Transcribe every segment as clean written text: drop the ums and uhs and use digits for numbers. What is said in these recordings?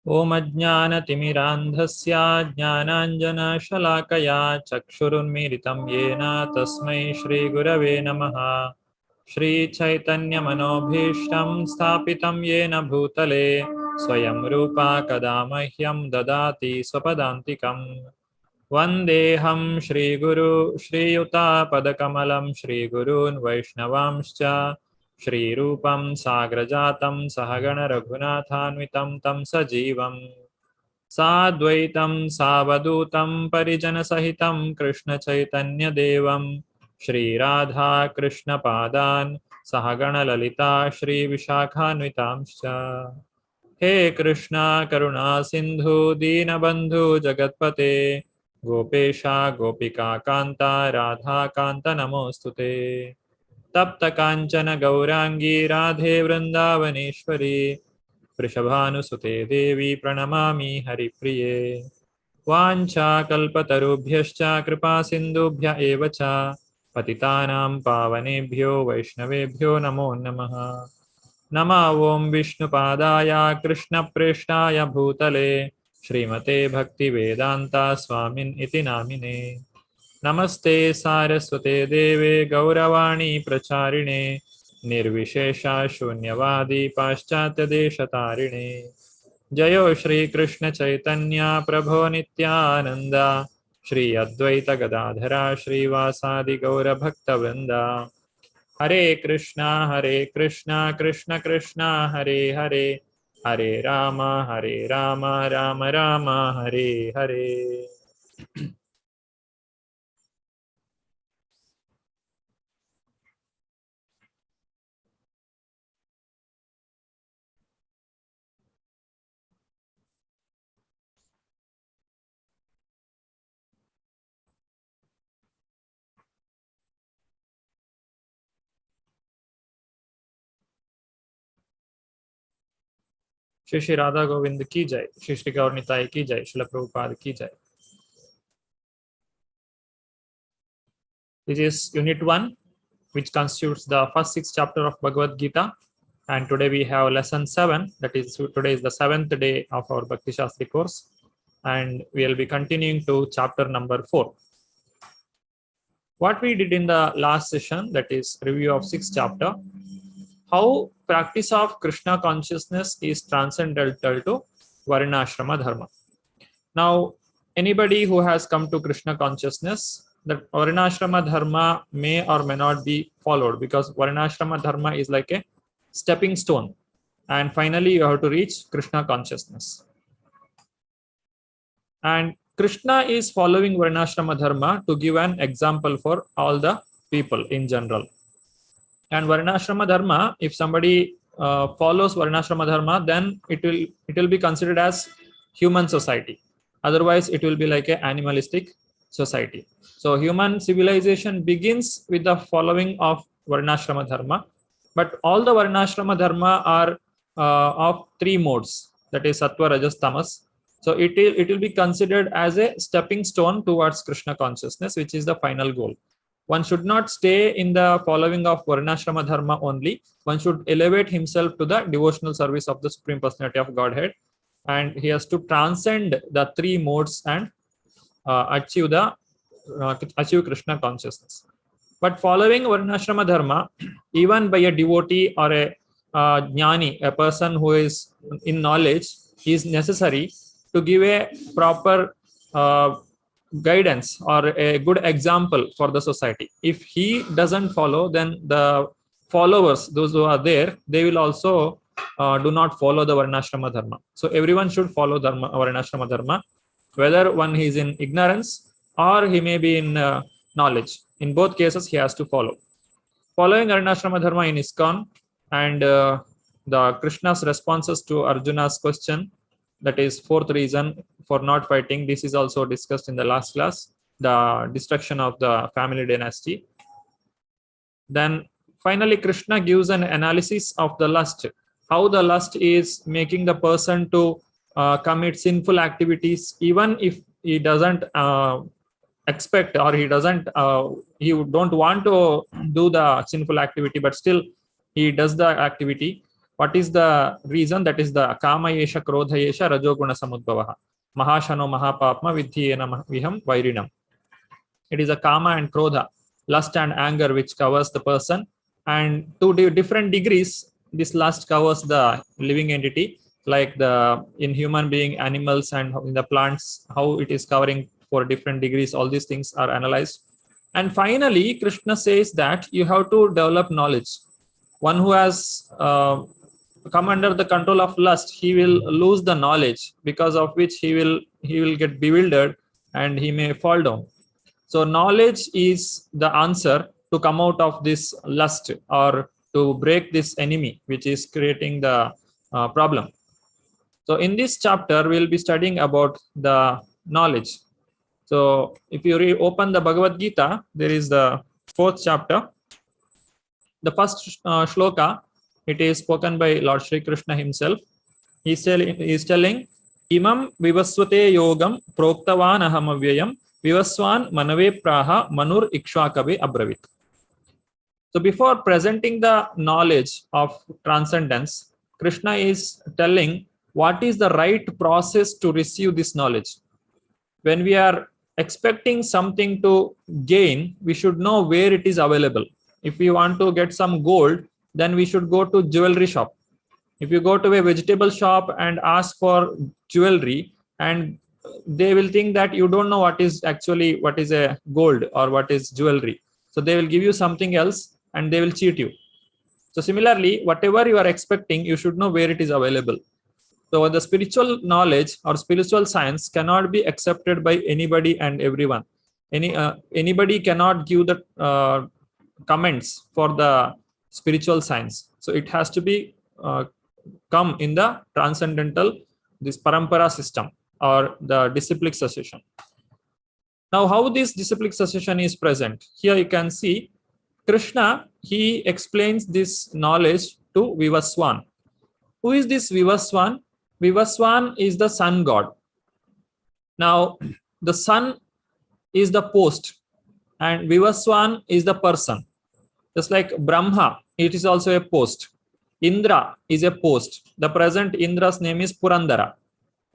Om Ajnanatimirandhasya Jnananjanashalaakaya Chakshurunmilitam Yena Tasmai Shri Gurave Namaha. Shri Chaitanya Manobhishtam Sthapitam Yena Bhutale Swayam Rupa Kadamahyam Dadati Swapadantikam. Vandeham Shri Guru Shri Yuta Padakamalam Shri Gurun Vaishnavamscha Shri Rupam Sagrajatam Sahagana Raghunathanvitam Tam Sajivam Sadvaitam Savadutam Parijana Sahitam Krishna Chaitanya Devam Shri Radha Krishna Padan Sahagana Lalita Shri Vishakhanvitamscha. He Krishna Karuna Sindhu Dinabandhu Jagatpate Gopesha Gopika Kanta Radha Kanta Namostute Tapta Kanchana Gaurangi Radhe Vrindavaneshwari Vrishabhanusute Devi Pranamami Haripriye Vancha Kalpatarubhyascha Kripa Sindhubhya Evacha Patitanam Pavanebhyo Vaishnavebhyo Namo Namaha Nama Om Vishnupadaya Krishna Preshtaya Bhutale Srimate Bhakti Vedanta Swamin Iti Namine Namaste Saraswate Deve Gauravani Pracharine Nirvishesha Shunyavadi Paschatya Deshatarine Jayo Shri Krishna Chaitanya Prabho Nityananda Shri Advaita Gadadhara Shri Vasadi Gaura Bhakta Vrinda Hare Krishna Krishna Krishna Hare Hare Hare Rama Rama Rama Hare Hare. Shri Shri Radha Govind ki jai, Shri Shri Gaur Nitai ki jai, Srila Prabhupada ki jai. This is Unit 1, which constitutes the first 6 chapter of Bhagavad-Gita. And today we have lesson 7, that is, today is the 7th day of our Bhakti Shastri course. And we will be continuing to chapter number 4. What we did in the last session, that is review of 6th chapter, how practice of Krishna consciousness is transcendental to Varnashrama Dharma. Now, anybody who has come to Krishna consciousness, that Varnashrama Dharma may or may not be followed, because Varnashrama Dharma is like a stepping stone. And finally, you have to reach Krishna consciousness. And Krishna is following Varnashrama Dharma to give an example for all the people in general. And Varnashrama Dharma, if somebody follows Varnashrama Dharma, then it will be considered as human society. Otherwise, it will be like an animalistic society. So human civilization begins with the following of Varnashrama Dharma. But all the Varnashrama Dharma are of 3 modes, that is Sattva, Rajas, Tamas. So it will be considered as a stepping stone towards Krishna consciousness, which is the final goal. One should not stay in the following of Varnashrama Dharma only. One should elevate himself to the devotional service of the Supreme Personality of Godhead. And he has to transcend the 3 modes and achieve Krishna consciousness. But following Varnashrama Dharma, even by a devotee or a jnani, a person who is in knowledge, is necessary to give a proper guidance or a good example for the society. If he doesn't follow, then the followers, those who are there, they will also do not follow the Varnashrama Dharma. So everyone should follow Varnashrama Dharma, whether one is in ignorance or he may be in knowledge. In both cases, he has to follow. Following Varnashrama Dharma in ISKCON and the Krishna's responses to Arjuna's question, that is 4th reason for not fighting. This is also discussed in the last class, the destruction of the family dynasty. Then finally, Krishna gives an analysis of the lust, how the lust is making the person to commit sinful activities, even if he doesn't expect or he don't want to do the sinful activity, but still he does the activity. What is the reason? That is the kama yesha krodha yesha rajoguna samudbhavaha. Mahashano mahapapma vidhyena viham vairinam. It is a kama and krodha, lust and anger, which covers the person. And to different degrees, this lust covers the living entity, like in human being, animals, and in the plants, how it is covering for different degrees. All these things are analyzed. And finally, Krishna says that you have to develop knowledge. One who has come under the control of lust, he will lose the knowledge, because of which he will get bewildered and he may fall down. So knowledge is the answer to come out of this lust, or to break this enemy which is creating the problem. So in this chapter, we'll be studying about the knowledge. So if you open the Bhagavad-Gita, there is the 4th chapter. The first shloka, it is spoken by Lord Shri Krishna himself. He is telling, Imam vivasvate yogam proktavan aham avyayam vivaswan manave praha manur ikshvakave abravit. So before presenting the knowledge of transcendence, Krishna is telling what is the right process to receive this knowledge. When we are expecting something to gain, we should know where it is available. If we want to get some gold, then we should go to jewelry shop. If you go to a vegetable shop and ask for jewelry, and they will think that you don't know what is a gold or what is jewelry. So they will give you something else and they will cheat you. So similarly, whatever you are expecting, you should know where it is available. So the spiritual knowledge or spiritual science cannot be accepted by anybody and everyone. Anybody cannot give the comments for the spiritual science. So it has to be come in the transcendental, this parampara system or the disciplic succession. Now, how this disciplic succession is present? Here you can see Krishna, he explains this knowledge to Vivaswan. Who is this Vivaswan? Vivaswan is the sun god. Now, the sun is the post and Vivaswan is the person. Just like Brahma, it is also a post. Indra is a post. The present Indra's name is Purandara.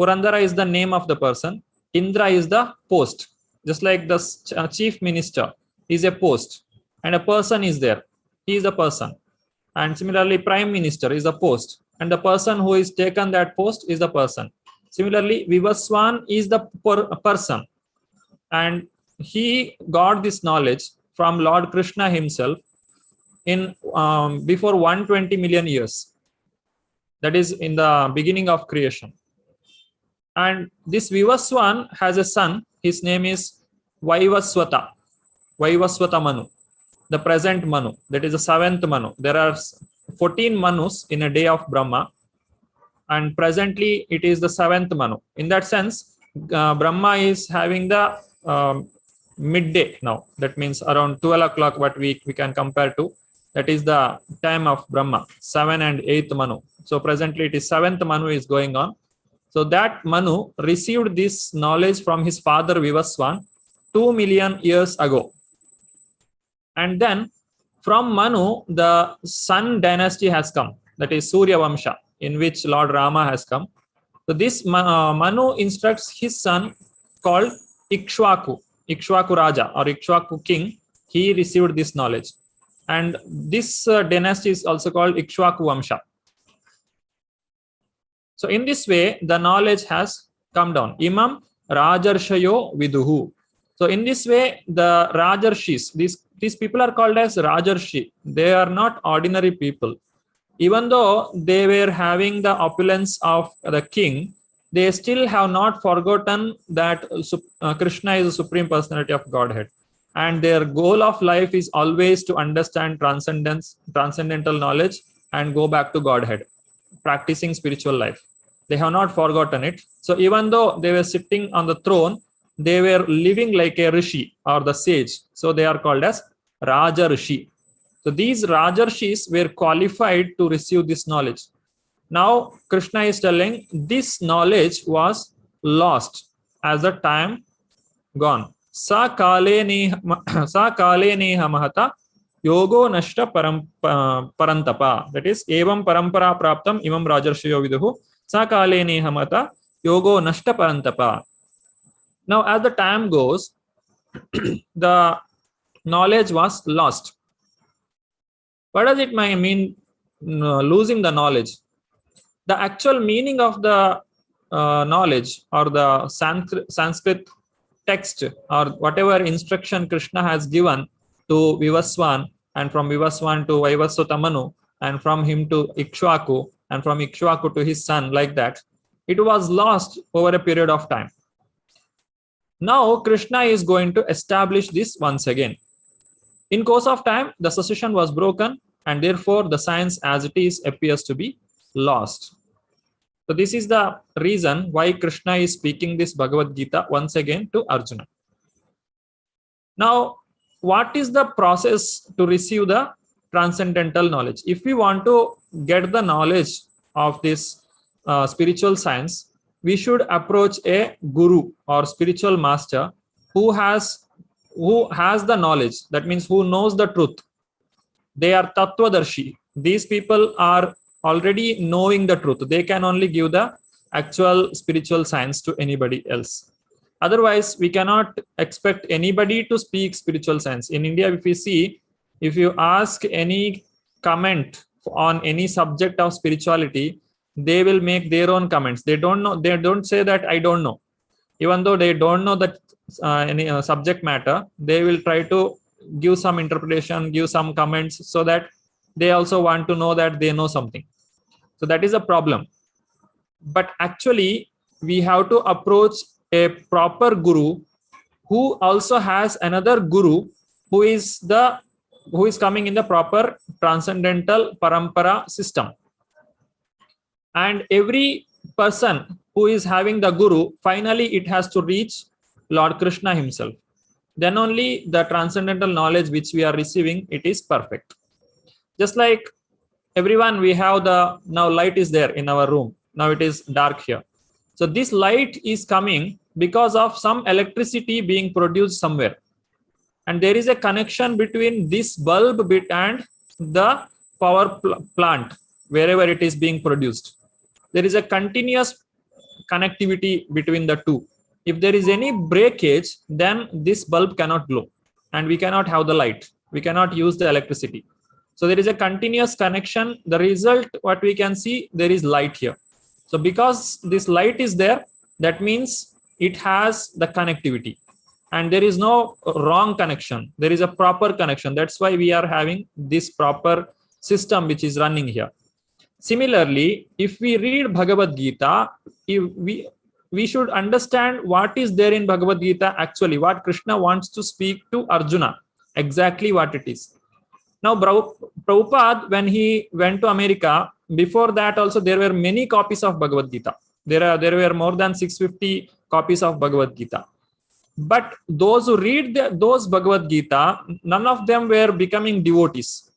Purandara is the name of the person. Indra is the post. Just like the chief minister is a post and a person is there. He is a person. And similarly, prime minister is a post and the person who is taken that post is the person. Similarly, Vivaswan is the person, and he got this knowledge from Lord Krishna himself in before 120 million years. That is in the beginning of creation. And this Vivaswan has a son. His name is Vaivaswata Manu, the present Manu. That is the 7th Manu. There are 14 Manus in a day of Brahma, and presently it is the 7th Manu. In that sense, Brahma is having the midday now. That means around 12 o'clock, what we can compare to. That is the time of Brahma, 7 and 8th Manu. So presently it is 7th Manu is going on. So that Manu received this knowledge from his father Vivaswan 2 million years ago. And then from Manu, the Sun dynasty has come. That is Surya Vamsha, in which Lord Rama has come. So this Manu instructs his son called Ikshvaku Raja or Ikshvaku king. He received this knowledge. And this dynasty is also called Ikshvaku Vamsha. So in this way, the knowledge has come down. Imam Rajarshayo Viduhu. So in this way, the Rajarshis, these people are called as Rajarshi. They are not ordinary people. Even though they were having the opulence of the king, they still have not forgotten that Krishna is the Supreme Personality of Godhead. And their goal of life is always to understand transcendental knowledge and go back to Godhead, practicing spiritual life. They have not forgotten it. So even though they were sitting on the throne, they were living like a rishi or the sage. So they are called as Rajarshi. So these Rajarshis were qualified to receive this knowledge. Now Krishna is telling this knowledge was lost as the time gone. Sa kale neha mahata yogo nashta parantapa. That is, evam parampara praptam imam rajarshayo viduhu sakale nehamata yogo nashta parantapa. Now, as the time goes, the knowledge was lost. What does it mean, losing the knowledge? The actual meaning of the knowledge, or the Sanskrit text, or whatever instruction Krishna has given to Vivaswan, and from Vivaswan to Vaivasvatamanu, and from him to Ikshvaku, and from Ikshvaku to his son, like that, it was lost over a period of time. Now Krishna is going to establish this once again. In course of time, the succession was broken, and therefore the science as it is appears to be lost. So this is the reason why Krishna is speaking this Bhagavad-Gita once again to Arjuna. Now, what is the process to receive the transcendental knowledge? If we want to get the knowledge of this spiritual science, we should approach a guru or spiritual master who has the knowledge. That means who knows the truth. They are tattvadarshi. These people are already knowing the truth. They can only give the actual spiritual science to anybody else. Otherwise, we cannot expect anybody to speak spiritual science. In India, if we see, if you ask any comment on any subject of spirituality, they will make their own comments. They don't know. They don't say that I don't know. Even though they don't know that any subject matter, they will try to give some interpretation, give some comments, so that they also want to know that they know something. So that is a problem. But actually, we have to approach a proper guru who also has another guru who is coming in the proper transcendental parampara system. And every person who is having the guru, finally it has to reach Lord Krishna himself. Then only the transcendental knowledge which we are receiving, it is perfect. Just like everyone, we have now light is there in our room. Now it is dark here. So this light is coming because of some electricity being produced somewhere. And there is a connection between this bulb bit and the power plant, wherever it is being produced. There is a continuous connectivity between the two. If there is any breakage, then this bulb cannot glow and we cannot have the light. We cannot use the electricity. So there is a continuous connection. The result, what we can see, there is light here. So because this light is there, that means it has the connectivity. And there is no wrong connection. There is a proper connection. That's why we are having this proper system which is running here. Similarly, if we read Bhagavad-Gita, we should understand what is there in Bhagavad-Gita actually, what Krishna wants to speak to Arjuna, exactly what it is. Now, Prabhupada, when he went to America, before that also there were many copies of Bhagavad-Gita. There were more than 650 copies of Bhagavad-Gita. But those who read those Bhagavad-Gita, none of them were becoming devotees.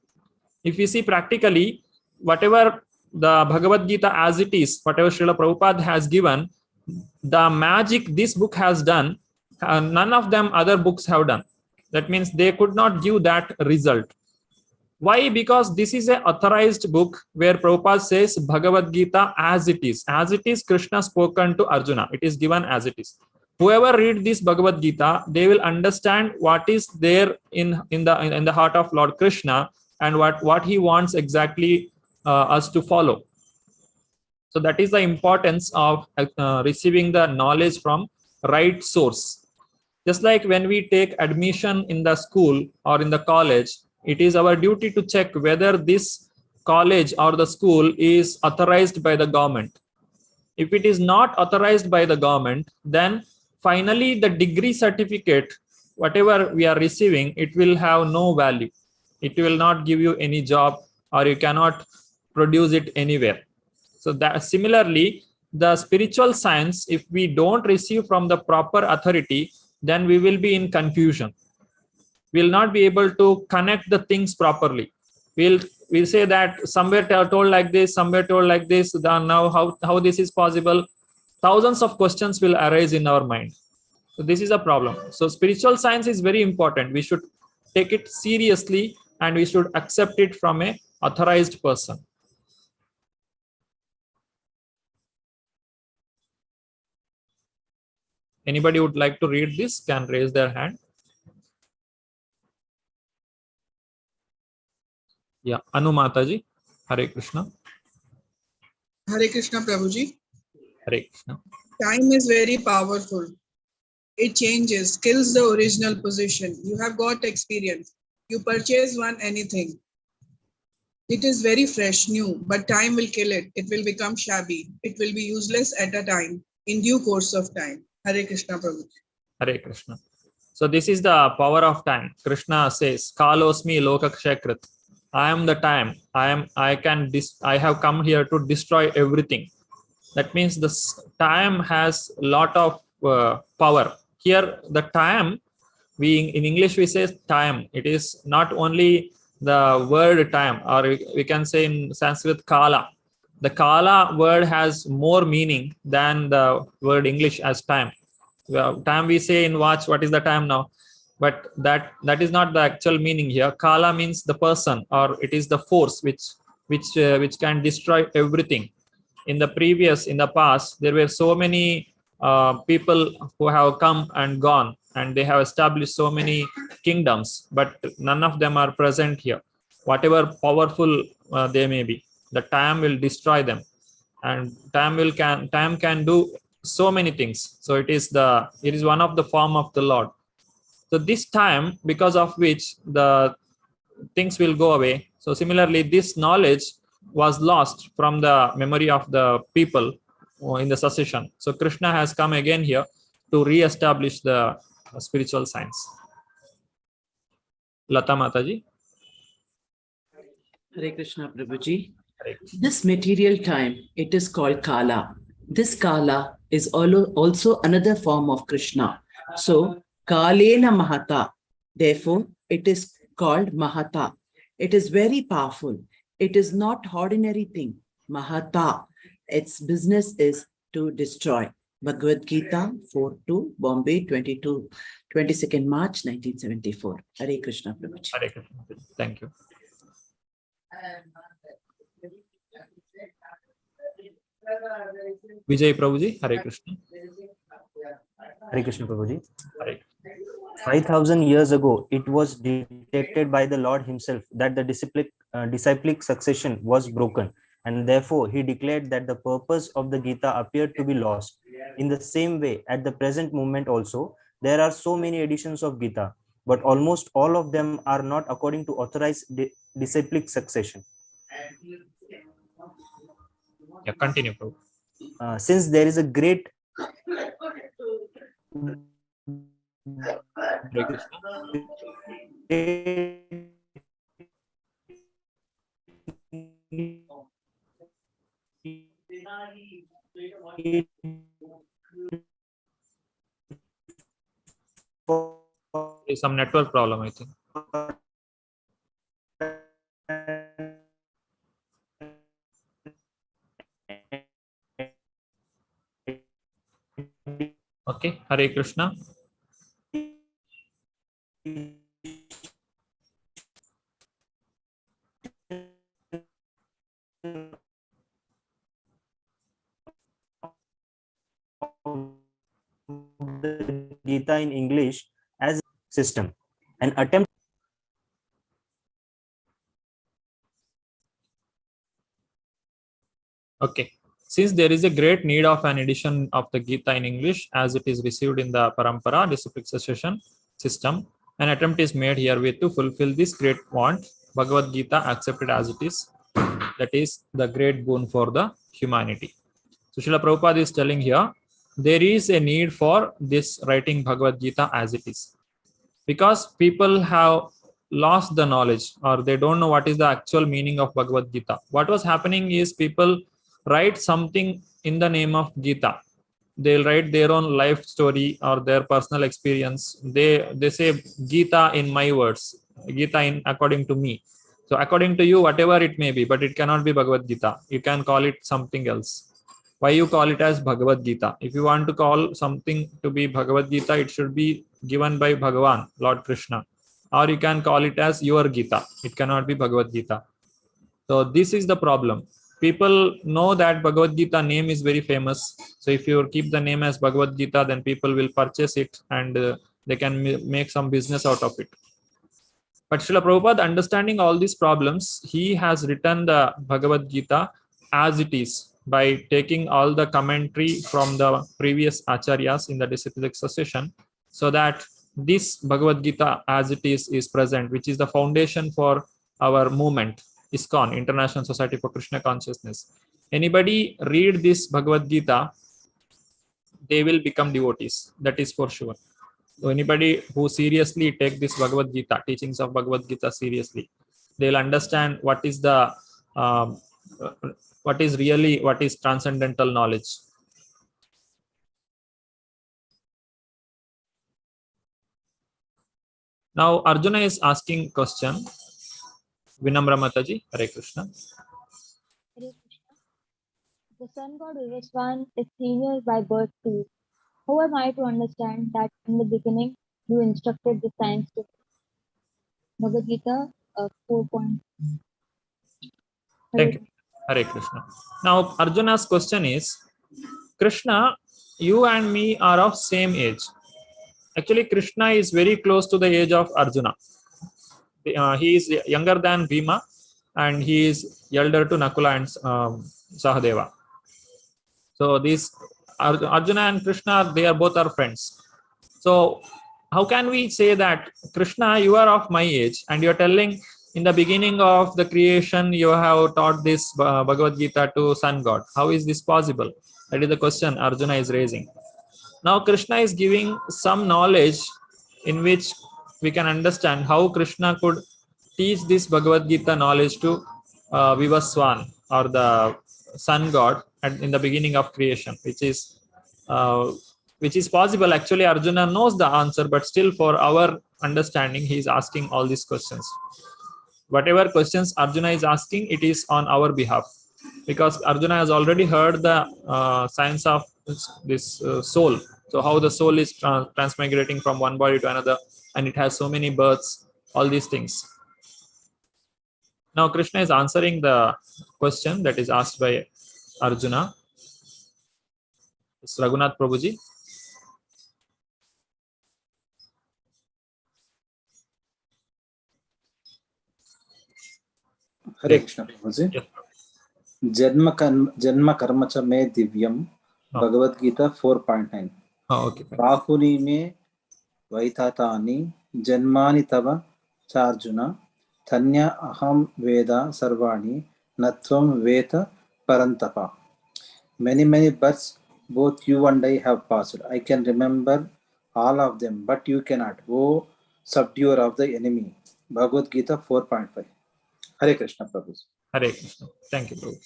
If you see practically, whatever the Bhagavad-Gita as it is, whatever Srila Prabhupada has given, the magic this book has done, none of them other books have done. That means they could not give that result. Why? Because this is an authorized book where Prabhupada says Bhagavad-Gita as it is. As it is, Krishna spoken to Arjuna. It is given as it is. Whoever read this Bhagavad-Gita, they will understand what is there in the heart of Lord Krishna and what he wants exactly us to follow. So that is the importance of receiving the knowledge from right source. Just like when we take admission in the school or in the college, it is our duty to check whether this college or the school is authorized by the government. If it is not authorized by the government, then finally the degree certificate, whatever we are receiving, it will have no value. It will not give you any job, or you cannot produce it anywhere. So that similarly, the spiritual science, if we don't receive from the proper authority, then we will be in confusion. We will not be able to connect the things properly. We'll say that somewhere told like this, somewhere told like this. Now how this is possible? Thousands of questions will arise in our mind. So this is a problem. So spiritual science is very important. We should take it seriously and we should accept it from a authorized person. Anybody would like to read this can raise their hand. Yeah, Anu Mataji. Hare Krishna. Hare Krishna Prabhuji. Hare Krishna. Time is very powerful. It changes, kills the original position. You have got experience. You purchase one anything. It is very fresh, new, but time will kill it. It will become shabby. It will be useless at a time, in due course of time. Hare Krishna Prabhuji. Hare Krishna. So this is the power of time. Krishna says, Kalosmi Lokakshakrit. I am the time. I have come here to destroy everything. That means this time has a lot of power. Here, the time, in English we say time. It is not only the word time, or we can say in Sanskrit kala. The kala word has more meaning than the word English as time. Time we say in watch, what is the time now? But that is not the actual meaning here. Kala means the person, or it is the force which can destroy everything. In the past, there were so many people who have come and gone, and they have established so many kingdoms, but none of them are present here. Whatever powerful they may be, the time will destroy them, and time can do so many things. So it is one of the form of the Lord. So this time, because of which the things will go away. So similarly, this knowledge was lost from the memory of the people in the succession. So Krishna has come again here to re-establish the spiritual science. Lata Mataji. Hare Krishna Prabhuji. This material time, it is called Kala. This Kala is also another form of Krishna. So Kalena Mahata. Therefore, it is called Mahata. It is very powerful. It is not ordinary thing. Mahata. Its business is to destroy. Bhagavad-Gita 4:2, Bombay, 22nd March 1974. Hare Krishna Prabhuji. Hare Krishna. Thank you. Vijay Prabhuji. Hare Krishna. Hare Krishna Prabhuji. Hare. 5,000 years ago, it was detected by the Lord himself that the disciplic succession was broken, and therefore he declared that the purpose of the Gita appeared to be lost. In the same way, at the present moment also, there are so many editions of Gita, but almost all of them are not according to authorized disciplic succession. Yeah, continue, Prabhu. Since there is a great Hare Krishna. There's some network problem, I think. Okay, Hare Krishna. the Gita in English as a system. An attempt. Okay. Since there is a great need of an edition of the Gita in English as it is received in the Parampara disciplic succession system, an attempt is made herewith to fulfill this great want. Bhagavad-Gita accepted as it is. That is the great boon for the humanity. So Srila Prabhupada is telling here, there is a need for this writing Bhagavad-Gita as it is. Because people have lost the knowledge, or they don't know what is the actual meaning of Bhagavad-Gita. What was happening is people write something in the name of Gita. They'll write their own life story or their personal experience. They say Gita in my words, Gita in according to me. So according to you, whatever it may be, but it cannot be Bhagavad-Gita. You can call it something else. Why you call it as Bhagavad-Gita? If you want to call something to be Bhagavad-Gita, it should be given by Bhagavan, Lord Krishna, or you can call it as your Gita. It cannot be Bhagavad Gita. So this is the problem. People know that Bhagavad Gita name is very famous. So if you keep the name as Bhagavad Gita, then people will purchase it and they can make some business out of it. But Srila Prabhupada, understanding all these problems, he has written the Bhagavad Gita as it is by taking all the commentary from the previous acharyas in the disciplic succession, so that this Bhagavad Gita as it is present, which is the foundation for our movement, ISKCON, International Society for Krishna Consciousness. Anybody read this Bhagavad Gita, they will become devotees. That is for sure. So anybody who seriously take this Bhagavad Gita, teachings of Bhagavad Gita seriously, they'll understand what is the what is transcendental knowledge. Now Arjuna is asking question. Vinamra Mataji, Hare Krishna. Hare Krishna. The sun god Vivaswan is senior by birth to you. How am I to understand that in the beginning you instructed the science to Bhagavad Gita 4. Thank you. Hare Krishna. Now Arjuna's question is, Krishna, you and me are of same age. Actually, Krishna is very close to the age of Arjuna. He is younger than Bhima and he is elder to Nakula and Sahadeva. So these Arjuna and Krishna, they are both our friends. So how can we say that, Krishna, you are of my age and you are telling in the beginning of the creation you have taught this Bhagavad Gita to sun god? How is this possible? That is the question Arjuna is raising. Now Krishna is giving some knowledge in which we can understand how Krishna could teach this Bhagavad Gita knowledge to Vivaswan, or the sun god, in the beginning of creation, which is possible. Actually, Arjuna knows the answer, but still for our understanding, he is asking all these questions. Whatever questions Arjuna is asking, it is on our behalf, because Arjuna has already heard the science of this soul. So how the soul is transmigrating from one body to another, and it has so many births, all these things. Now Krishna is answering the question that is asked by Arjuna. It's Raghunath Prabhuji. Hare Krishna Prabhuji. Yes. Janma karma cha me divyam. Bhagavad Gita 4.9. Okay. Bahuni me vaitatani janmani tava charjuna thanya aham veda sarvani natvam veta parantapa. Many births both you and I have passed. I can remember all of them, but you cannot. O subduer of the enemy. Bhagavad Gita 4.5. Hare Krishna Prabhu. Hare Krishna. Thank you, Prabhu.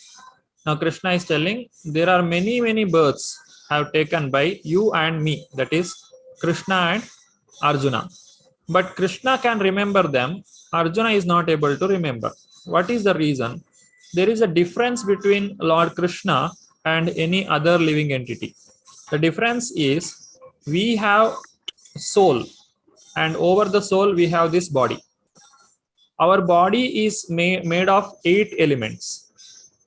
Now Krishna is telling there are many births have taken by you and me, that is Krishna and Arjuna. But Krishna can remember them, Arjuna is not able to remember. What is the reason? There is a difference between Lord Krishna and any other living entity. The difference is we have soul, and over the soul we have this body. Our body is made of 8 elements.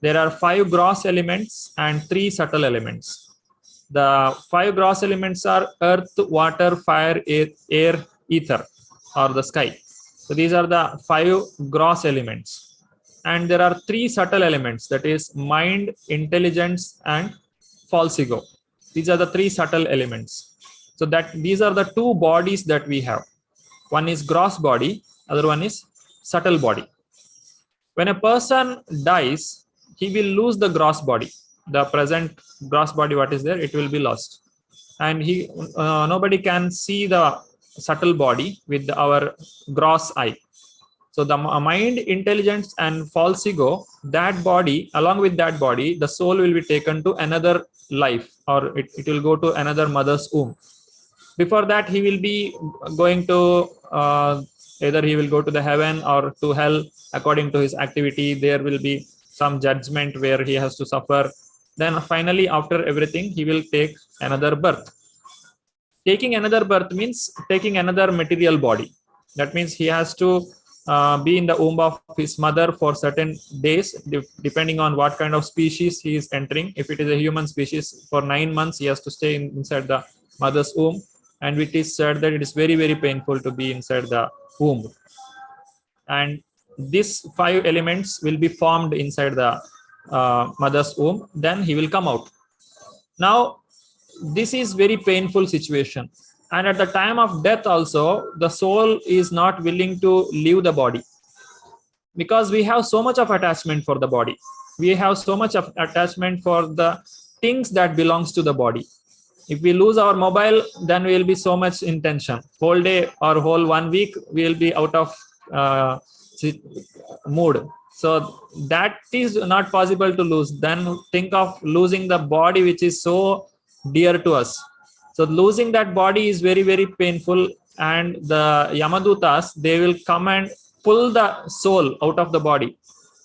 There are 5 gross elements and 3 subtle elements. The 5 gross elements are earth, water, fire, air, ether, or the sky. So these are the 5 gross elements. And there are 3 subtle elements, that is mind, intelligence, and false ego. These are the 3 subtle elements. So that these are the 2 bodies that we have. One is gross body, other one is subtle body. When a person dies, he will lose the gross body. The present gross body, what is there, it will be lost. And nobody can see the subtle body with our gross eye. So the mind, intelligence, and false ego, that body, along with that body, the soul will be taken to another life, or it will go to another mother's womb. Before that, he will be going to either he will go to the heaven or to hell according to his activity. There will be some judgment where he has to suffer. Then finally, after everything, he will take another birth. Taking another birth means taking another material body. That means he has to be in the womb of his mother for certain days, depending on what kind of species he is entering. If it is a human species, for 9 months he has to stay inside the mother's womb, and it is said that it is very, very painful to be inside the womb. And these 5 elements will be formed inside the mother's womb. Then he will come out. Now, this is very painful situation. And at the time of death also, the soul is not willing to leave the body, because we have so much of attachment for the body. We have so much of attachment for the things that belongs to the body. If we lose our mobile, then we will be so much in tension. Whole day or whole 1 week, we will be out of mood. So that is not possible to lose. Then think of losing the body, which is so dear to us. So losing that body is very, very painful. And the Yamadutas, they will come and pull the soul out of the body,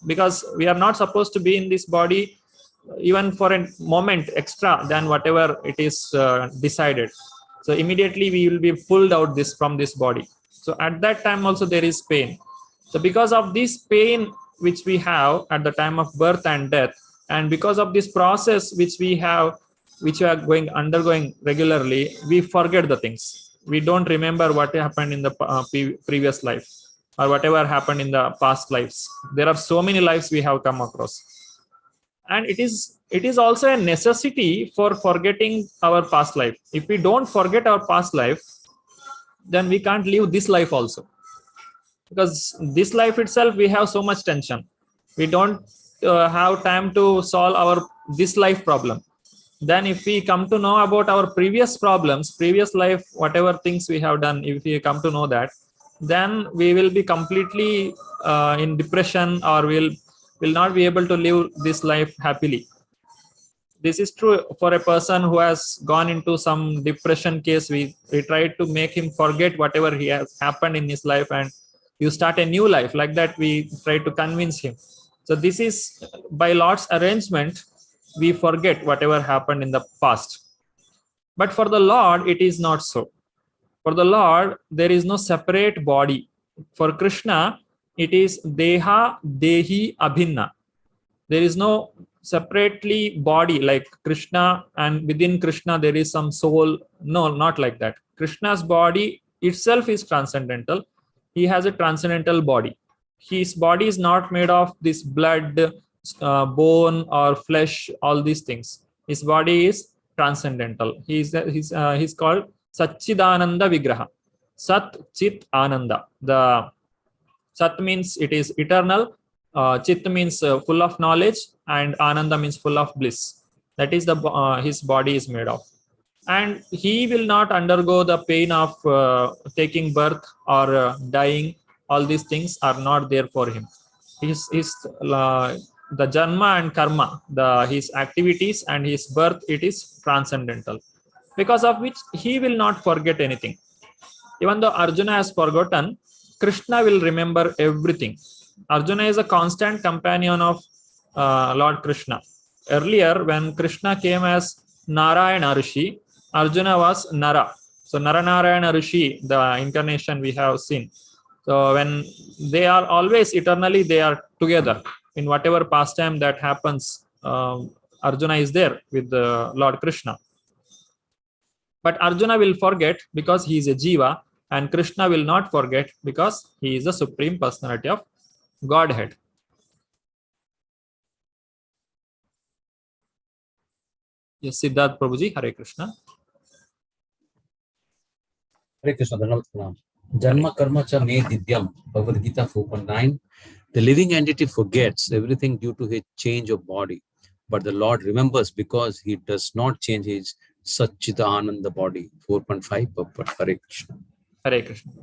because we are not supposed to be in this body even for a moment extra than whatever it is decided. So immediately we will be pulled out from this body. So at that time also there is pain. So because of this pain which we have at the time of birth and death, and because of this process which we are undergoing regularly, we forget the things. We don't remember what happened in the previous life, or whatever happened in the past lives. There are so many lives we have come across. And it is also a necessity for forgetting our past life. If we don't forget our past life, then we can't live this life also. Because this life itself, we have so much tension. We don't have time to solve this life problem. Then if we come to know about our previous problems, previous life, whatever things we have done, if we come to know that, then we will be completely in depression, or will not be able to live this life happily. This is true for a person who has gone into some depression case. We try to make him forget whatever he has happened in his life, and you start a new life. Like that, we try to convince him. So this is by Lord's arrangement. We forget whatever happened in the past. But for the Lord, it is not so. For the Lord, there is no separate body. For Krishna, it is Deha, Dehi, Abhinna. There is no separately body like Krishna, and within Krishna there is some soul. No, not like that. Krishna's body itself is transcendental. He has a transcendental body. His body is not made of this blood, bone or flesh, all these things. His body is transcendental. He's called Satchidananda Vigraha. Sat Chit Ananda. The Sat means it is eternal. Chit means full of knowledge, and Ananda means full of bliss. That is his body is made of. And he will not undergo the pain of taking birth or dying. All these things are not there for him. The janma and karma, his activities and his birth, it is transcendental, because of which he will not forget anything. Even though Arjuna has forgotten, Krishna will remember everything. Arjuna is a constant companion of Lord Krishna. Earlier, when Krishna came as Narayana Rishi, Arjuna was Nara. So Naranarayana Rishi, the incarnation we have seen. So when they are always eternally, they are together. In whatever pastime that happens, Arjuna is there with Lord Krishna. But Arjuna will forget because he is a jiva, and Krishna will not forget because he is the Supreme Personality of Godhead. Yes, Siddharth Prabhuji, Hare Krishna. Hare Krishna, Janma karma cha me didyam, Bhagavad-Gita 4.9. The living entity forgets everything due to his change of body, but the Lord remembers because he does not change his Satchidananda body. 4.5 purport. Hare Krishna. Hare Krishna.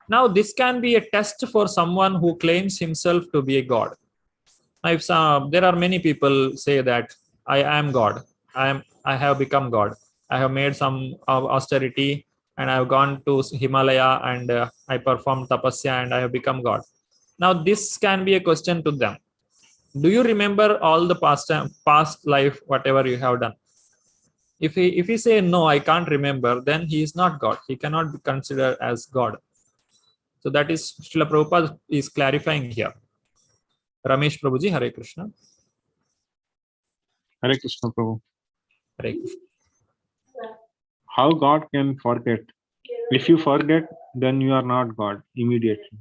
Now, this can be a test for someone who claims himself to be a god. If there are many people say that I am God, I have become God. I have made some austerity, and I have gone to Himalaya, and I performed tapasya, and I have become God. Now, this can be a question to them. Do you remember all the past life, whatever you have done? If he say no, I can't remember, then he is not God. He cannot be considered as God. So that is Srila Prabhupada is clarifying here. Ramesh Prabhuji, Hare Krishna. Hare Krishna, Prabhu. Hare Krishna. How God can forget? If you forget, then you are not God immediately.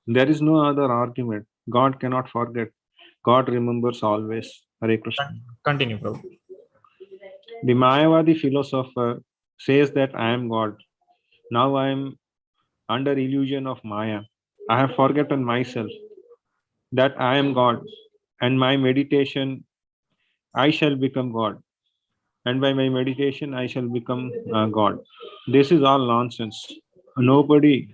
There is no other argument. God cannot forget. God remembers always. Hare Krishna. Continue, Prabhu. The Mayavadi philosopher says that I am God. Now I am under illusion of Maya. I have forgotten myself, that I am God, and my meditation, I shall become God. And by my meditation, I shall become God. This is all nonsense. Nobody,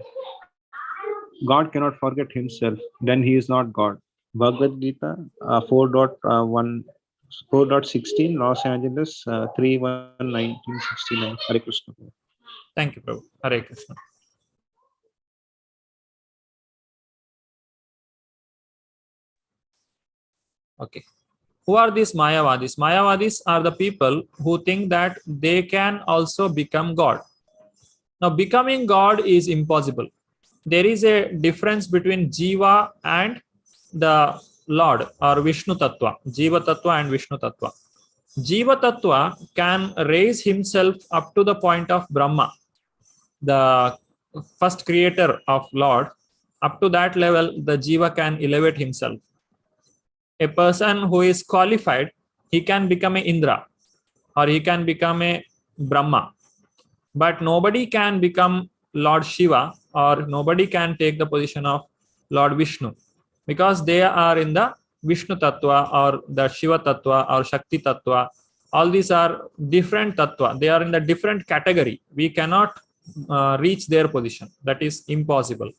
God cannot forget himself, then he is not God. Bhagavad-Gita 4.1, 4.16, Los Angeles 3/1/1969. Hare Krishna. Thank you, Prabhu. Hare Krishna. Okay. Who are these Mayavadis? Mayavadis are the people who think that they can also become God. Now, becoming God is impossible. There is a difference between Jiva and the Lord or Vishnu Tattva. Jiva Tattva and Vishnu Tattva. Jiva Tattva can raise himself up to the point of Brahma, the first creator of Lord. Up to that level, the Jiva can elevate himself. A person who is qualified, he can become a Indra or he can become a Brahma. But nobody can become Lord Shiva or nobody can take the position of Lord Vishnu because they are in the Vishnu Tattva or the Shiva Tattva or Shakti Tattva. All these are different Tattva. They are in the different category. We cannot reach their position. That is impossible.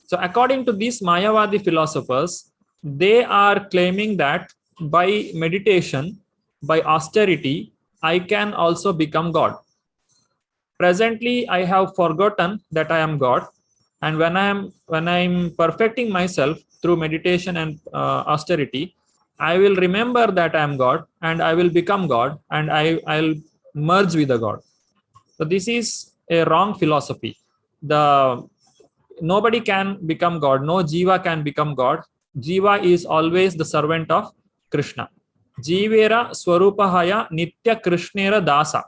So according to these Mayavadi philosophers, they are claiming that by meditation, by austerity, I can also become God. Presently, I have forgotten that I am God, and when I am perfecting myself through meditation and austerity, I will remember that I am God, and I will become God, and I'll merge with the God. So this is a wrong philosophy. Nobody can become God. No Jiva can become God. Jiva is always the servant of Krishna. Jivera Swarupahaya Nitya Krishnera Dasa.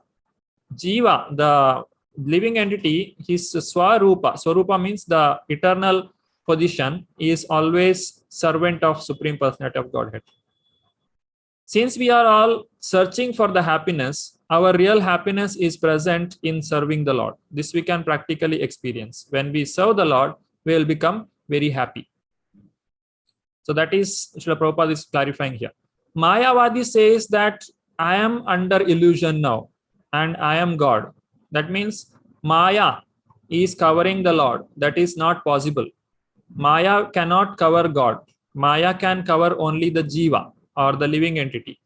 Jiva, the living entity, his Swarupa. Swarupa means the eternal position, is always servant of Supreme Personality of Godhead. Since we are all searching for the happiness, our real happiness is present in serving the Lord. This we can practically experience. When we serve the Lord, we will become very happy. So that is, Srila Prabhupada is clarifying here. Mayavadi says that I am under illusion now and I am God. That means Maya is covering the Lord. That is not possible. Maya cannot cover God. Maya can cover only the Jiva or the living entity.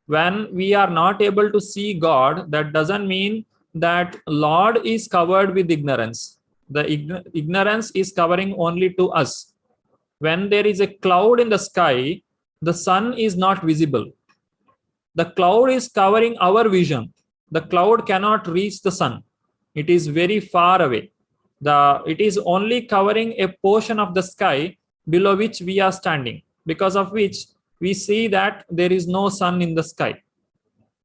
When we are not able to see God, that doesn't mean that Lord is covered with ignorance. The ignorance is covering only to us. When there is a cloud in the sky, the sun is not visible. The cloud is covering our vision. The cloud cannot reach the sun. It is very far away. It is only covering a portion of the sky below which we are standing, because of which we see that there is no sun in the sky.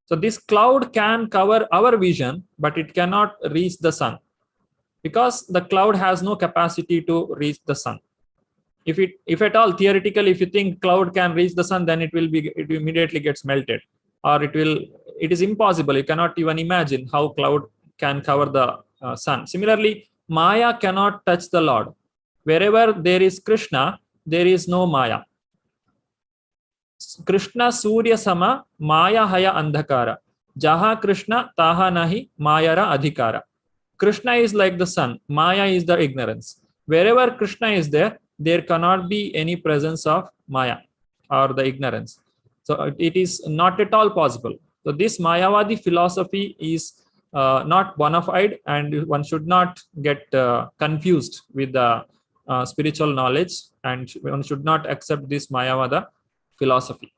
So this cloud can cover our vision, but it cannot reach the sun because the cloud has no capacity to reach the sun. If at all, theoretically, if you think cloud can reach the sun, then it immediately gets melted, or it is impossible. You cannot even imagine how cloud can cover the sun. Similarly, Maya cannot touch the Lord. Wherever there is Krishna, there is no Maya. Krishna Surya Sama Maya Haya Andhakara. Jaha Krishna Taha Nahi Mayara Adhikara. Krishna is like the sun. Maya is the ignorance. Wherever Krishna is there, there cannot be any presence of Maya or the ignorance. So it is not at all possible. So this Mayavadi philosophy is not bona fide, and one should not get confused with the spiritual knowledge, and one should not accept this Mayavada philosophy.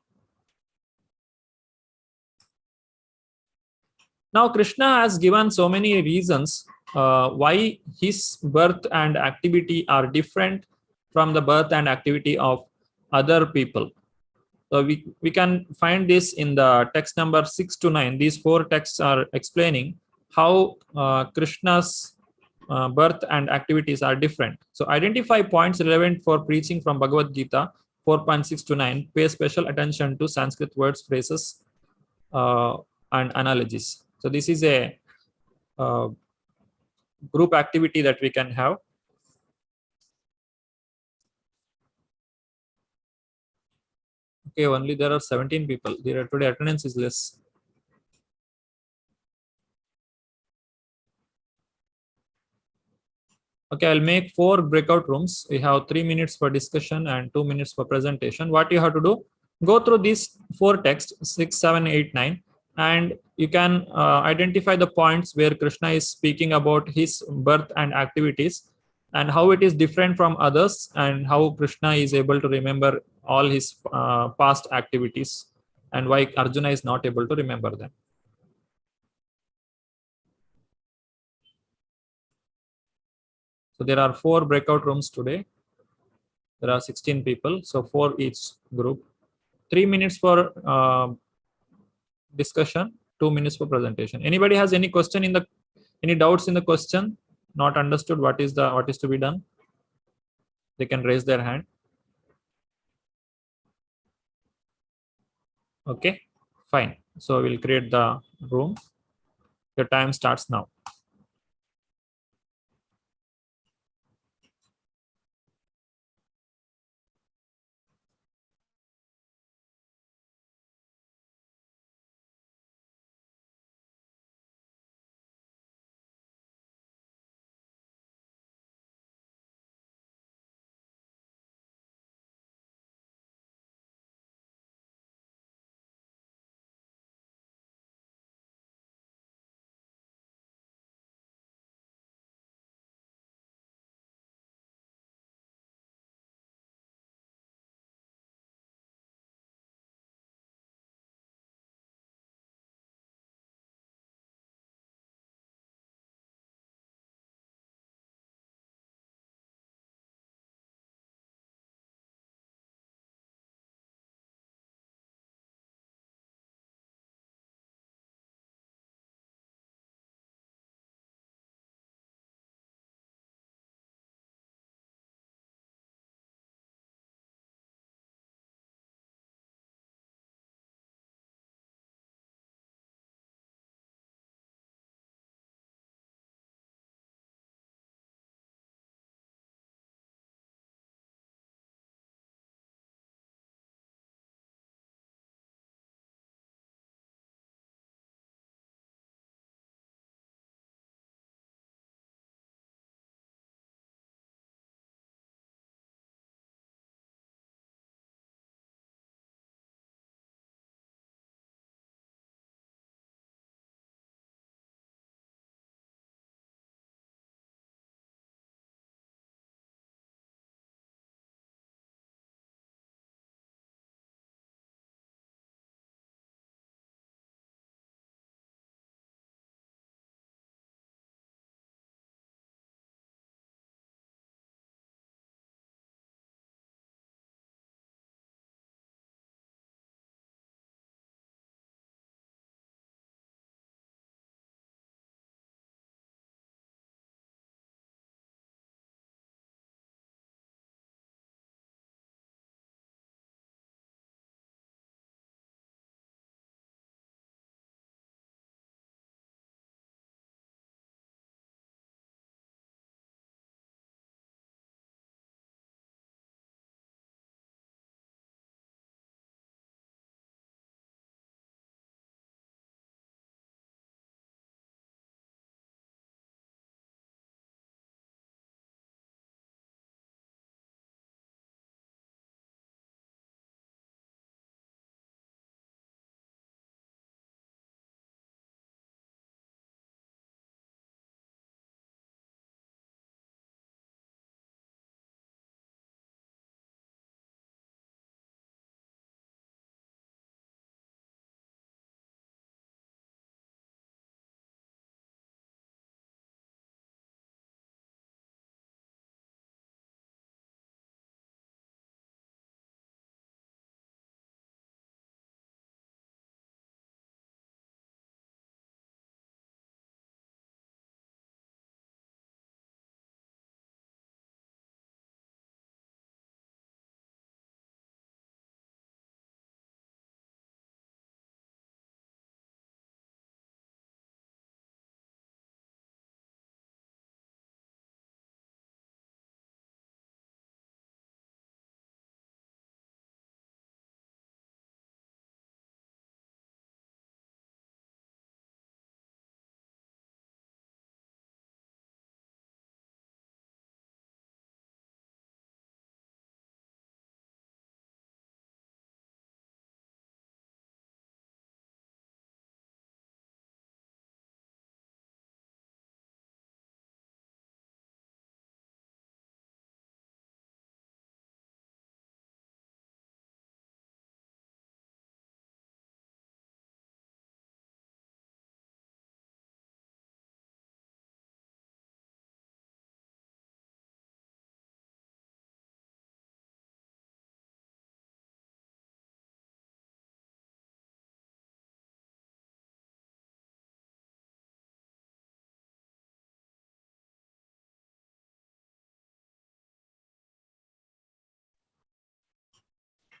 Now, Krishna has given so many reasons why his birth and activity are different from the birth and activity of other people. So we can find this in the text number 6 to 9. These four texts are explaining how Krishna's birth and activities are different. So identify points relevant for preaching from Bhagavad-Gita 4.6 to 9. Pay special attention to Sanskrit words, phrases, and analogies. So this is a group activity that we can have. Okay, only there are 17 people. Today attendance is less. Okay, I'll make 4 breakout rooms. We have 3 minutes for discussion and 2 minutes for presentation. What you have to do, go through these 4 texts, 6, 7, 8, 9, and you can identify the points where Krishna is speaking about his birth and activities and how it is different from others, and how Krishna is able to remember all his past activities, and why Arjuna is not able to remember them. So there are 4 breakout rooms today. There are 16 people, so 4 each group. 3 minutes for discussion, 2 minutes for presentation. Anybody has any question any doubts in the question? Not understood what is to be done? They can raise their hand. Okay, fine. So we'll create the room. The time starts now.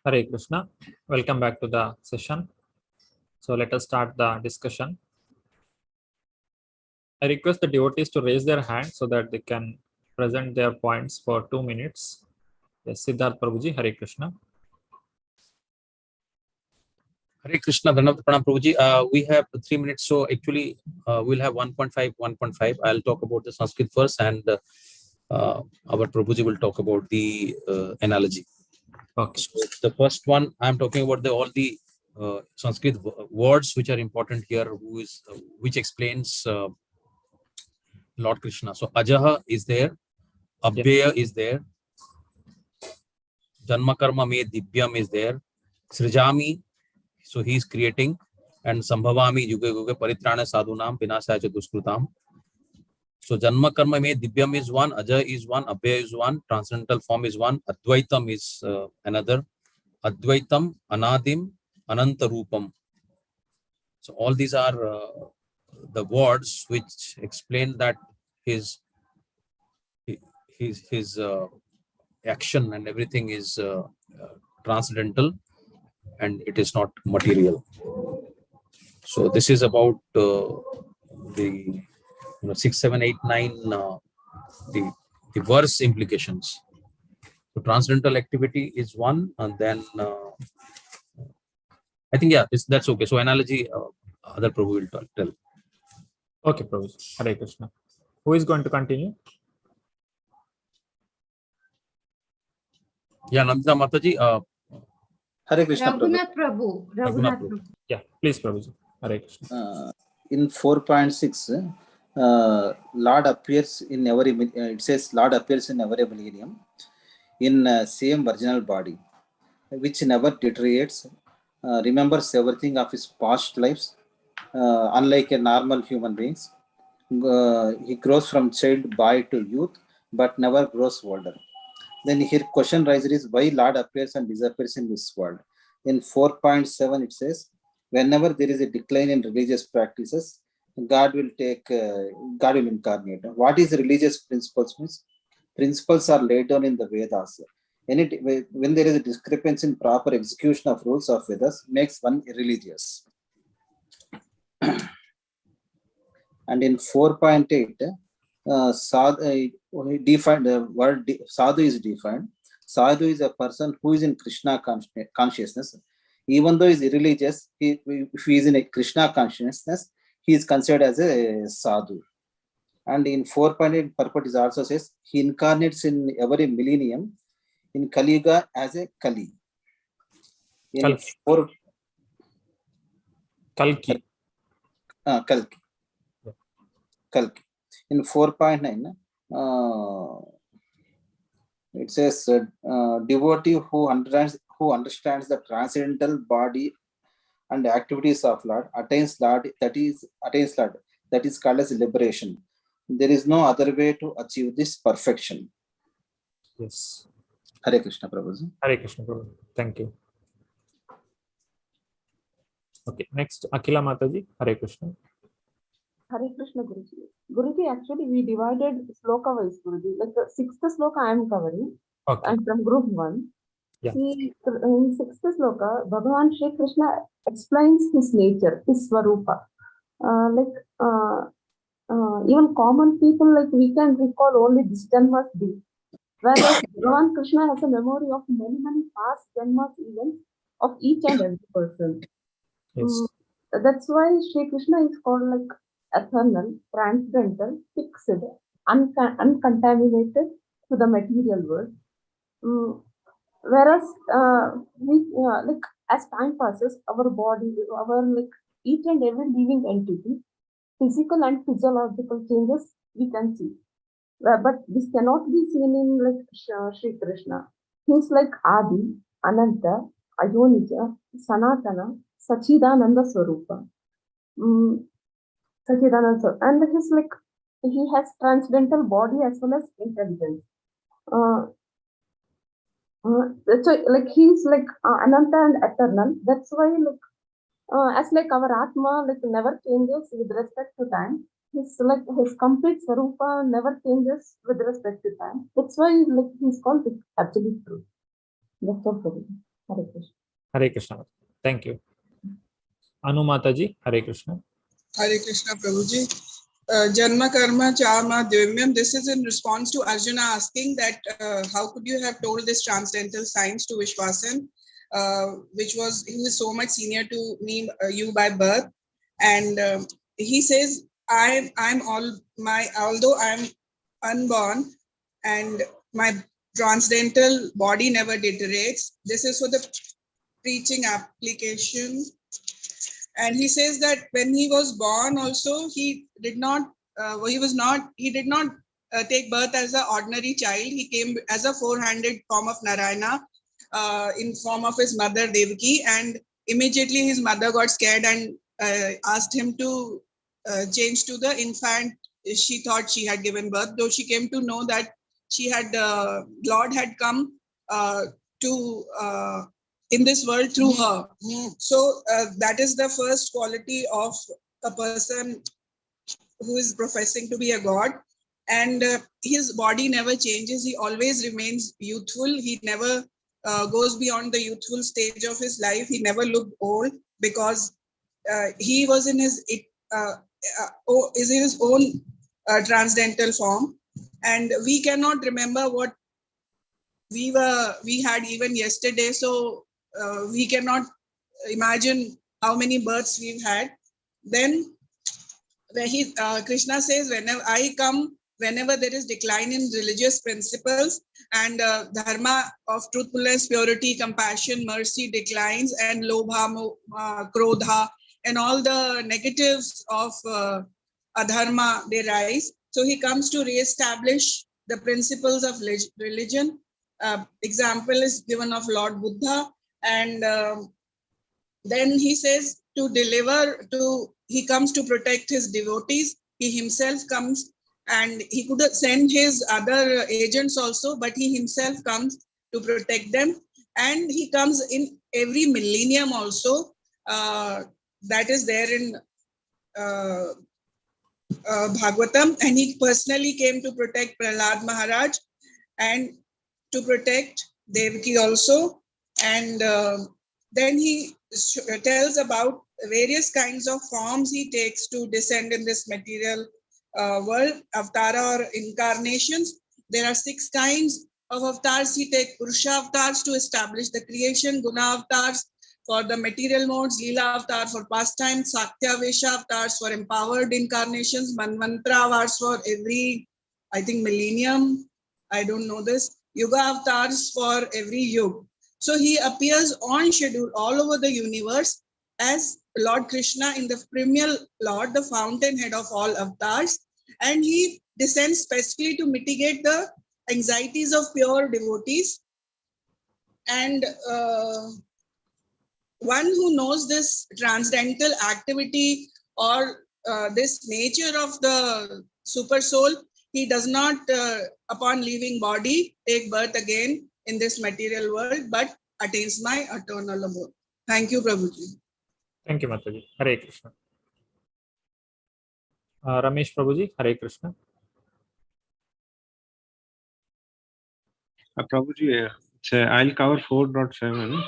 Hare Krishna. Welcome back to the session. So let us start the discussion. I request the devotees to raise their hand so that they can present their points for 2 minutes. Yes, Siddharth Prabhuji, Hare Krishna. Hare Krishna, Pranam Prabhuji. We have 3 minutes, so actually we'll have 1.5. I'll talk about the Sanskrit first, and our Prabhuji will talk about the analogy. Okay. So the first one, I'm talking about all the Sanskrit words which are important here, which explains Lord Krishna. So Ajaha is there, Abhyaya is there, Janma Karma Me Divyam is there, Srijami, so he is creating, and Sambhavami Yuge Yuge Paritrana Sadhunam Vinasaya Duskrutam. So Janma Karma Me Divyam is one, Aja is one, Abhyaya is one, transcendental form is one, Advaitam is another, Advaitam, Anadim, Anantarupam. So all these are the words which explain that his action and everything is transcendental and it is not material. So this is about the 6, 7, 8, 9 the verse implications. So transcendental activity is one, and then I think that's okay. So analogy, other Prabhu will tell. Okay, Prabhu. Hare Krishna. Who is going to continue? Yeah, Nandita Mataji. Hare Krishna Prabhu. Raghunath Prabhu. Yeah, please, Prabhu. Hare Krishna. In 4.6, Lord appears in every. It says Lord appears in every millennium in same virginal body, which never deteriorates, remembers everything of his past lives, unlike a normal human beings. He grows from child boy to youth, but never grows older. Then here question rises is why Lord appears and disappears in this world. In 4.7 it says, whenever there is a decline in religious practices, God will incarnate. What is religious principles means? Principles are laid down in the Vedas. When there is a discrepancy in proper execution of rules of Vedas, makes one irreligious. And in 4.8, defined the word sadhu is defined. Sadhu is a person who is in Krishna consciousness. Even though he is irreligious, if he is in a Krishna consciousness, he is considered as a sadhu. And in 4.8, purport is also says he incarnates in every millennium in Kali Yuga as a Kali. In Kalki. Kalki. In 4.9, it says devotee who understands the transcendental body and activities of Lord attains Lord. That is called as liberation. There is no other way to achieve this perfection. Yes. Hare Krishna Prabhu. Hare Krishna Prabhu. Thank you. Okay, next Akhila Mataji. Hare Krishna. Hare Krishna Guruji. Guruji, actually we divided sloka wise, Guruji. Like the 6th sloka I am covering. Okay. And from group 1. Yeah. See, in 6th sloka, Bhagavan Shri Krishna explains his nature, his swarupa. Even common people, like we can recall only this janma's deed. Whereas Bhagavan Krishna has a memory of many past janmas events of each and every person. Yes. That's why Shri Krishna is called like eternal, transcendental, fixed, uncontaminated to the material world. Whereas like as time passes, our body, each and every living entity, physical and physiological changes we can see. But this cannot be seen in like Shri Krishna. He's like Adi, Ananta, Ayonija, Sanatana, Sachidananda Swarupa. Sachidananda, and he's like he has transcendental body as well as intelligence. That's why like he's like Ananta and eternal. That's why like as like our Atma like never changes with respect to time. His complete Swarupa never changes with respect to time. That's why like he's called the absolute truth. That's all for me. Hare Krishna. Hare Krishna. Thank you. Anu Mataji, Hare Krishna. Hare Krishna, Prabhuji. Janma karma chama divyam. This is in response to Arjuna asking that how could you have told this transcendental science to Vishwasan, who is so much senior to me, you by birth, and he says, although I'm unborn and my transcendental body never deteriorates. This is for the preaching application. And he says that when he was born also, he did not take birth as an ordinary child. He came as a four-handed form of Narayana in form of his mother Devaki, and immediately his mother got scared and asked him to change to the infant she thought she had given birth, though she came to know that Lord had come in this world through her. So that is the first quality of a person who is professing to be a god. And his body never changes. He always remains youthful. He never goes beyond the youthful stage of his life. He never looked old because he was in his own transcendental form. And we cannot remember what we had even yesterday. So we cannot imagine how many births we've had. Then Krishna says, whenever there is decline in religious principles and dharma of truthfulness, purity, compassion, mercy declines, and lobha, krodha, and all the negatives of adharma, they rise. So he comes to re-establish the principles of religion. Example is given of Lord Buddha, and then he says he comes to protect his devotees. He himself comes, and he could send his other agents also, but he himself comes to protect them. And he comes in every millennium also. That is there in Bhagavatam, and he personally came to protect Prahlad Maharaj and to protect Devaki also. And then he tells about various kinds of forms he takes to descend in this material world, avatara or incarnations. There are 6 kinds of avatars he takes. Purusha avatars to establish the creation, Guna avatars for the material modes, Leela avatar for pastime, Saktya Vesha avatars for empowered incarnations, Manvantra avatars for every, I think, millennium. I don't know this. Yuga avatars for every yuga. So he appears on schedule all over the universe as Lord Krishna in the premier Lord, the fountainhead of all avatars. And he descends specifically to mitigate the anxieties of pure devotees. And one who knows this transcendental activity or this nature of the super soul, he does not, upon leaving body, take birth again in this material world, but attains my eternal abode. Thank you, Prabhuji. Thank you, Mataji. Hare Krishna. Ramesh Prabhuji, Hare Krishna. Prabhuji, I'll cover 4.7.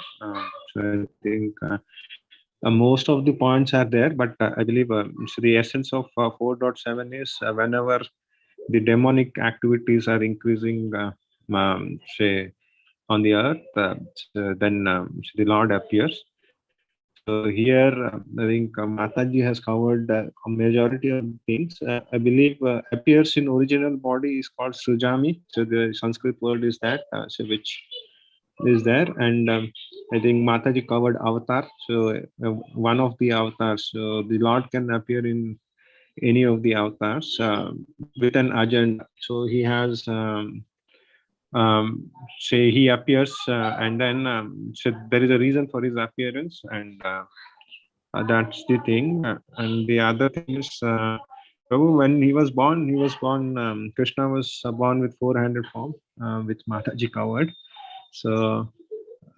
So I think most of the points are there, but I believe so the essence of 4.7 is whenever the demonic activities are increasing, say, on the earth, then the Lord appears. So here, I think Mataji has covered a majority of things. I believe appears in original body is called Sujami. So the Sanskrit word is that, so which is there. And I think Mataji covered avatar. So one of the avatars. So the Lord can appear in any of the avatars with an agenda. So he has, say he appears and then so there is a reason for his appearance, and that's the thing. And the other thing is, when he was born, Krishna was born with 400 form, which Mataji covered. So,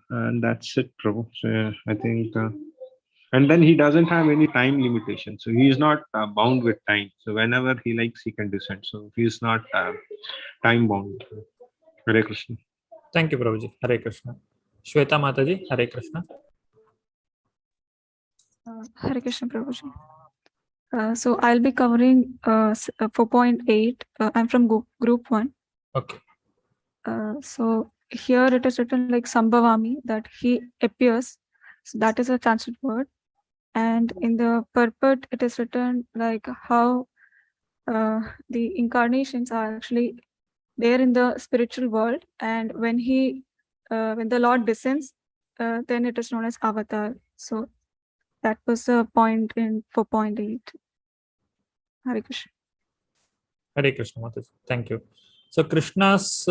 and that's it, Prabhu. So I think, and then he doesn't have any time limitation. So he is not bound with time. So whenever he likes, he can descend. So he is not time bound. Hare Krishna. Thank you, Prabhuji. Hare Krishna. Shweta Mataji, Hare Krishna. Hare Krishna Prabhuji. So I'll be covering 4.8. I'm from group 1. Okay. So here it is written like Sambhavami, that he appears. So that is a Sanskrit word. And in the purport, it is written like how the incarnations are actually there in the spiritual world. And when the Lord descends, then it is known as avatar. So that was the point in 4.8. Hare Krishna. Hare Krishna Mataji. Thank you. So Krishna's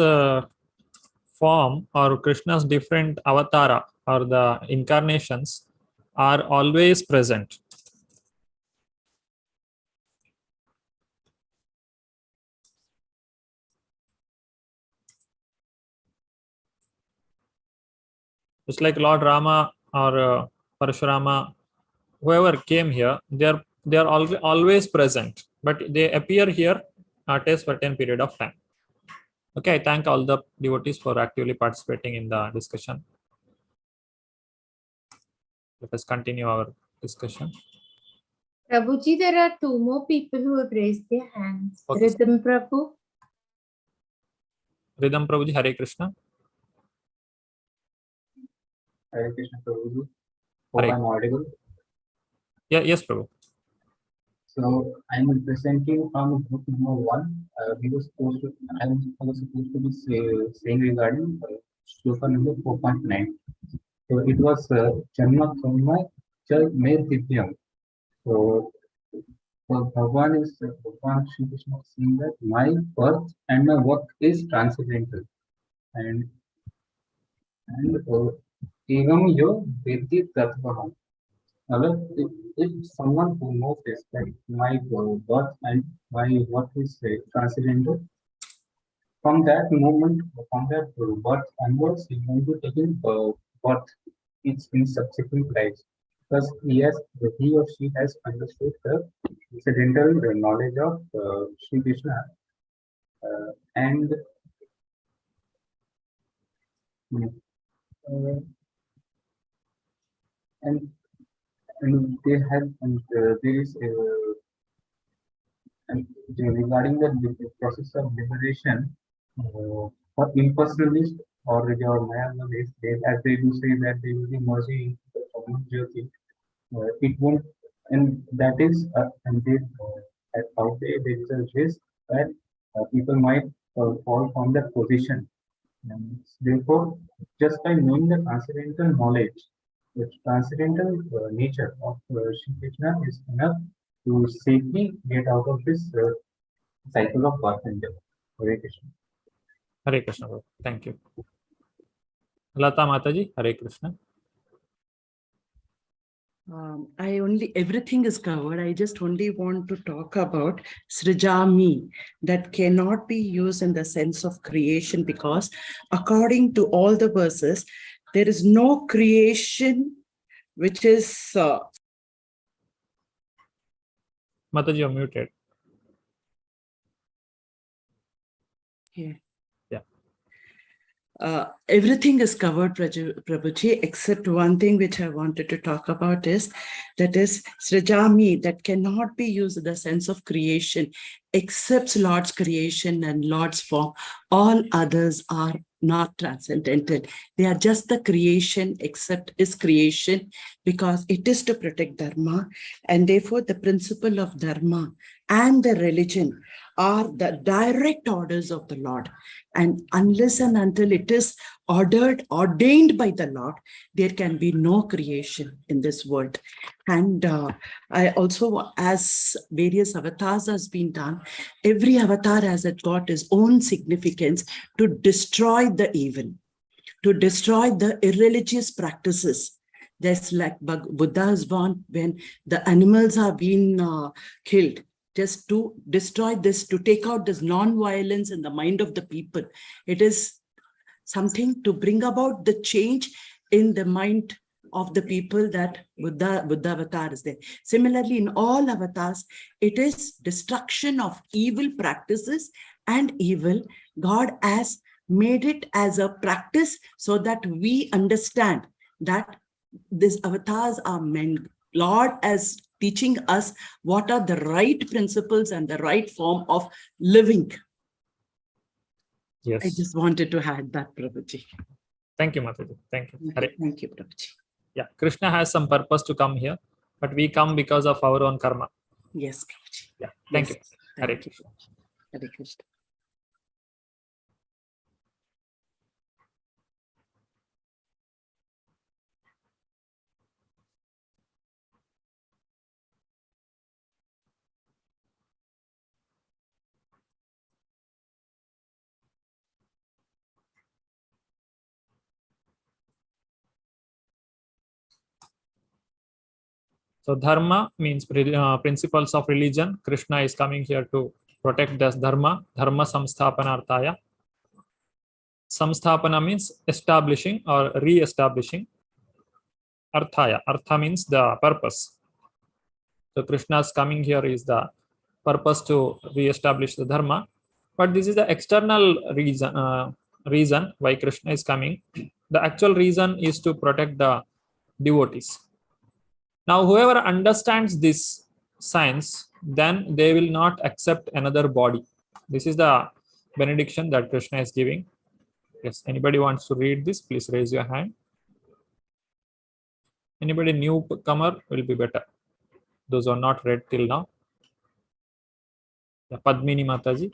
form or Krishna's different avatara or the incarnations are always present. Just like Lord Rama or Parashurama, whoever came here, they are always present, but they appear here at a certain period of time. Okay, I thank all the devotees for actively participating in the discussion. Let us continue our discussion. Prabhuji, there are 2 more people who have raised their hands. Okay. Rhythm Prabhu. Rhythm Prabhuji, Hare Krishna. Hare Krishna Prabhuji. Hope I'm audible. Yeah, yes, Prabhu. So I'm presenting from group number 1. I was supposed to be saying regarding shloka number 4.9. So it was Janma Karma Cha Me Divyam. So Bhagwan Shri Krishna is saying that my birth and my work is transcendental, and Evam Yo Vedhi Tattvaha. If someone who knows this, that my birth and my work is transcendental, from that moment, from that birth onwards, he will be taking birth in subsequent lives, because he or she has understood the incidental knowledge of Sri Krishna, and they have, and there is and regarding the process of liberation for impersonalist or your Malyalam, as they do say that they will be merging into the common Jyoti. It won't, and that is, and they, out there is a risk that people might fall from that position. And therefore, just by knowing the transcendental knowledge, the transcendental nature of Shri Krishna is enough to safely get out of this cycle of birth and death. Hare Krishna. Hare Krishna. Thank you. Lata Mataji, Hare Krishna. Everything is covered. I just only want to talk about Srijami, that cannot be used in the sense of creation, because according to all the verses, there is no creation which is... Mataji, you're muted. Yeah. Yeah. Everything is covered, Prabhuji, except one thing which I wanted to talk about is Srijami, that cannot be used in the sense of creation, except Lord's creation and Lord's form. All others are not transcendental. They are just the creation, except His creation, because it is to protect Dharma. And therefore, the principle of Dharma and the religion are the direct orders of the Lord. And unless and until it is ordained by the Lord, there can be no creation in this world. And I also, as various avatars has been done, every avatar has got its own significance to destroy the evil, to destroy the irreligious practices. Just like Buddha is born when the animals are being killed, just to destroy this, to take out this non-violence in the mind of the people. It is something to bring about the change in the mind of the people, that Buddha avatar is there. Similarly, in all avatars, it is destruction of evil practices and evil. God has made it as a practice so that we understand that these avatars are meant, Lord as teaching us what are the right principles and the right form of living. Yes. I just wanted to add that, Prabhuji. Thank you, Mataji. Thank you. Hare. Thank you, Prabhuji. Yeah, Krishna has some purpose to come here, but we come because of our own karma. Yes, Prabhuji. Yeah, thank Yes. you. Hare Thank you. Krishna. Hare Krishna. So dharma means principles of religion. Krishna is coming here to protect this dharma. Dharma samsthapanarthaya. Samsthapana means establishing or re-establishing. Arthaya. Artha means the purpose. So Krishna's coming here is the purpose to re-establish the dharma. But this is the external reason why Krishna is coming. The actual reason is to protect the devotees. Now, whoever understands this science, then they will not accept another body. This is the benediction that Krishna is giving. Yes, anybody wants to read this, please raise your hand. Anybody newcomer will be better. Those who are not read till now. Yeah, Padmini Mataji.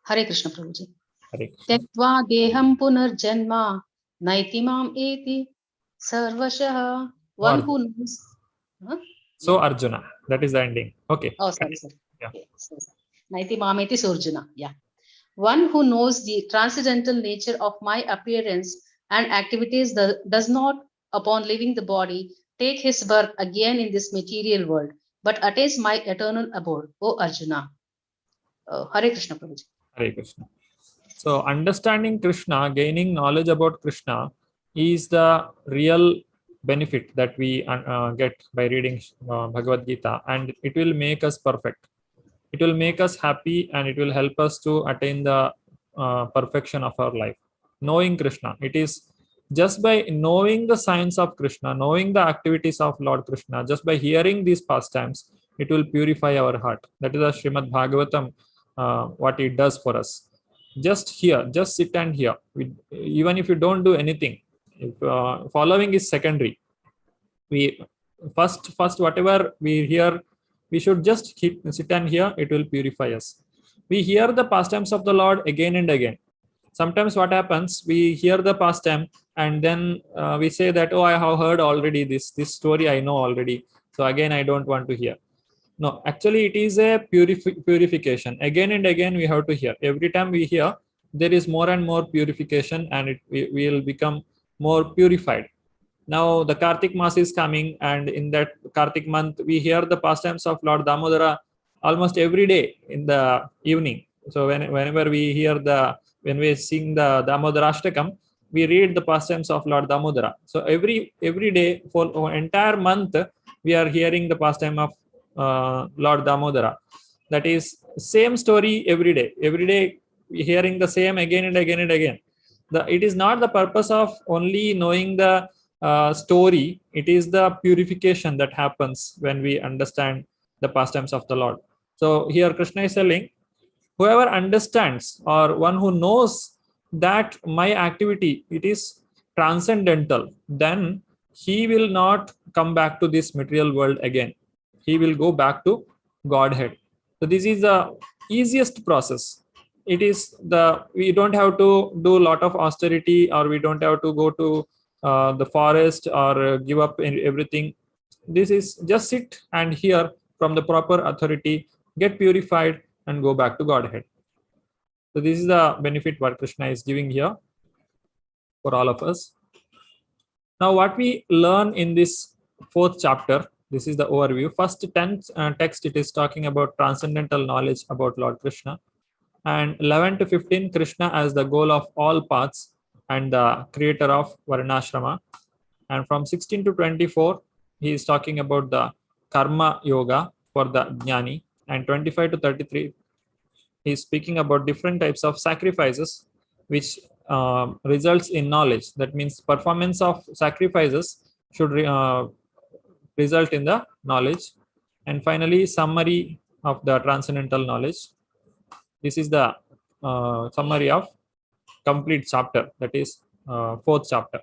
Hare Krishna Prabhuji. Hare Krishna. Tektva deham punarjanma naitimam eti sarvashah. One who knows. Huh? So Arjuna, that is the ending. Okay. Oh, sorry. Yeah. Okay. Naitimam eti Surjuna. Yeah. One who knows the transcendental nature of my appearance and activities does not, upon leaving the body, take his birth again in this material world, but attains my eternal abode, O Arjuna. Hare Krishna Prabhuji. Hare Krishna. So understanding Krishna, gaining knowledge about Krishna is the real benefit that we get by reading Bhagavad-Gita, and it will make us perfect. It will make us happy, and it will help us to attain the perfection of our life. Knowing Krishna, it is just by knowing the science of Krishna, knowing the activities of Lord Krishna, just by hearing these pastimes, it will purify our heart. That is the Srimad Bhagavatam, what it does for us. Just hear, just sit and hear. Even if you don't do anything, if following is secondary. We first whatever we hear, we should just sit and hear. It will purify us. We hear the pastimes of the Lord again and again. Sometimes what happens, we hear the pastime and then we say that, oh, I have heard already this story, I know already, so again I don't want to hear. No, actually it is a purification. Again and again we have to hear. Every time we hear, there is more and more purification, and we will become more purified. Now the Kartik Mass is coming, and in that Kartik month, we hear the pastimes of Lord Damodara almost every day in the evening. So whenever we when we sing the Damodarashtakam, we read the pastimes of Lord Damodara. So every day for an entire month, we are hearing the pastime of Lord Damodara. That is same story every day. Every day we hearing the same again and again and again. It is not the purpose of only knowing the story. It is the purification that happens when we understand the pastimes of the Lord. So here Krishna is telling, whoever understands or one who knows that my activity, it is transcendental, then he will not come back to this material world again. He will go back to Godhead. So this is the easiest process. It is we don't have to do a lot of austerity, or we don't have to go to the forest or give up everything. This is just sit and hear from the proper authority, get purified, and go back to Godhead. So this is the benefit what Krishna is giving here for all of us. Now what we learn in this 4th chapter, this is the overview. First 10 text, it is talking about transcendental knowledge about Lord Krishna. And 11 to 15, Krishna as the goal of all paths and the creator of Varnashrama. And from 16 to 24, he is talking about the karma yoga for the jnani. And 25 to 33, he's speaking about different types of sacrifices which results in knowledge. That means performance of sacrifices should result in the knowledge. And finally, summary of the transcendental knowledge. This is the summary of complete chapter, that is fourth chapter.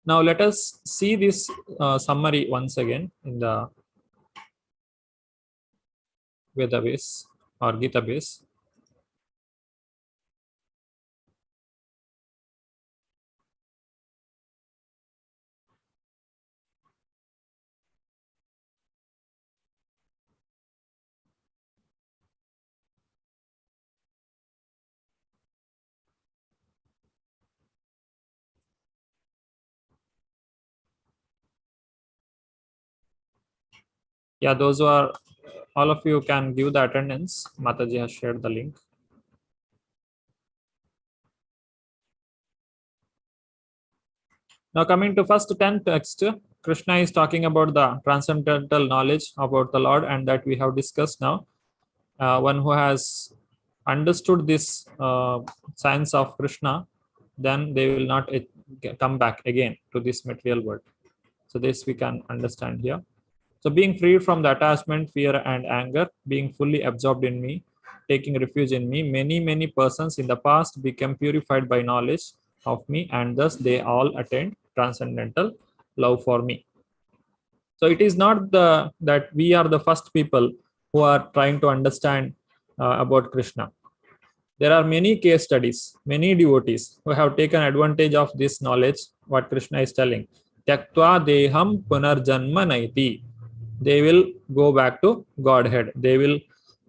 Now let us see this summary once again in the Veda base or Gita base. Yeah, those who are, all of you can give the attendance. Mataji has shared the link. Now coming to first 10 text, Krishna is talking about the transcendental knowledge about the Lord, and that we have discussed now. One who has understood this science of Krishna, then they will not come back again to this material world. So this we can understand here. So being freed from the attachment, fear and anger, being fully absorbed in me, taking refuge in me, many persons in the past became purified by knowledge of me, and thus they all attained transcendental love for me. So it is not that we are the first people who are trying to understand about Krishna. There are many case studies, many devotees who have taken advantage of this knowledge, what Krishna is telling. Tyaktva deham punarjanma naiti. They will go back to Godhead. They will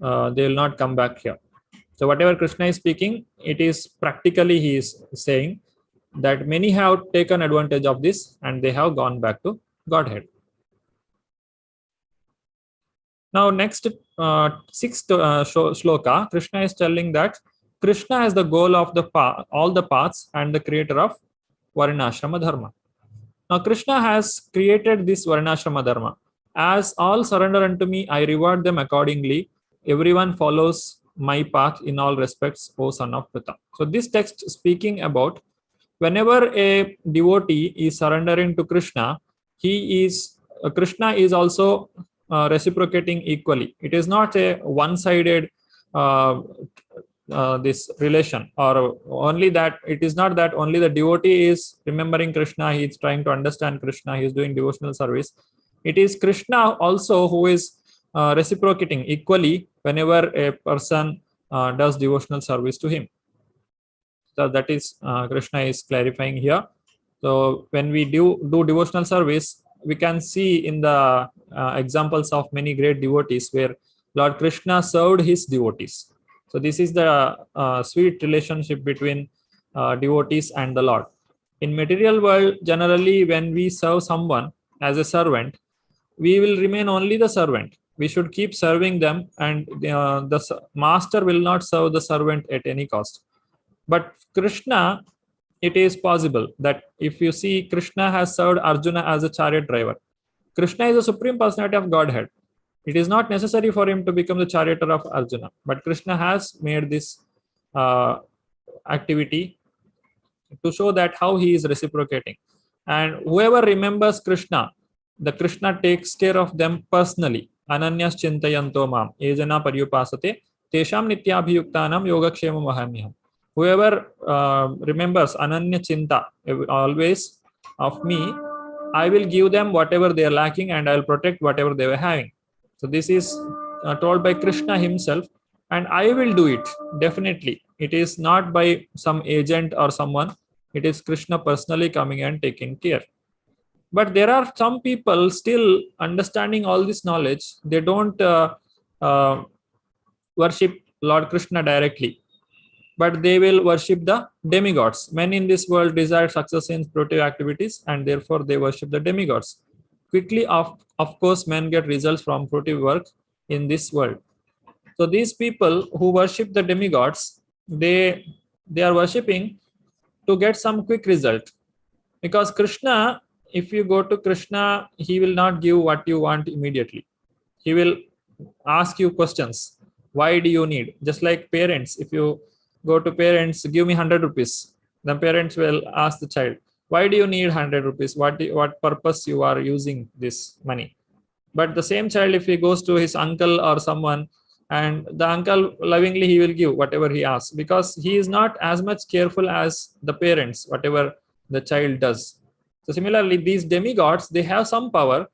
not come back here. So whatever Krishna is speaking, it is practically he is saying that many have taken advantage of this and they have gone back to Godhead. Now next sixth shloka, Krishna is telling that Krishna is the goal of all the paths and the creator of Varnashrama Dharma. Now Krishna has created this Varnashrama Dharma. As all surrender unto me, I reward them accordingly. Everyone follows my path in all respects, O son of Pritha. So this text speaking about whenever a devotee is surrendering to Krishna, Krishna is also reciprocating equally. It is not a one-sided this relation, or only that it is not that only the devotee is remembering Krishna, he is trying to understand Krishna, he is doing devotional service. It is Krishna also who is reciprocating equally whenever a person does devotional service to him. So that is Krishna is clarifying here. So when we do devotional service, we can see in the examples of many great devotees where Lord Krishna served his devotees. So this is the sweet relationship between devotees and the Lord. In material world, generally when we serve someone as a servant, we will remain only the servant. We should keep serving them, and the master will not serve the servant at any cost. But Krishna, it is possible that if you see, Krishna has served Arjuna as a chariot driver. Krishna is the supreme personality of Godhead. It is not necessary for him to become the charioteer of Arjuna, but Krishna has made this activity to show that how he is reciprocating. And whoever remembers Krishna, the Krishna takes care of them personally. Ananyas chintayanto mam ejana paryupasate tesham nityabhiyuktanam yogakshemam ahamyam. Whoever remembers Ananya Chinta always of me, I will give them whatever they are lacking and I will protect whatever they were having. So this is told by Krishna himself, and I will do it definitely. It is not by some agent or someone. It is Krishna personally coming and taking care. But there are some people still understanding all this knowledge. They don't worship Lord Krishna directly, but they will worship the demigods. Men in this world desire success in productive activities, and therefore they worship the demigods. Quickly, of course, men get results from productive work in this world. So these people who worship the demigods, they are worshipping to get some quick result. Because Krishna, if you go to Krishna, he will not give what you want immediately. He will ask you questions. Why do you need? Just like parents, if you go to parents, give me 100 rupees. The parents will ask the child, why do you need 100 rupees? What purpose you are using this money? But the same child, if he goes to his uncle or someone, and the uncle lovingly he will give whatever he asks, because he is not as much careful as the parents, whatever the child does. So similarly, these demigods, they have some power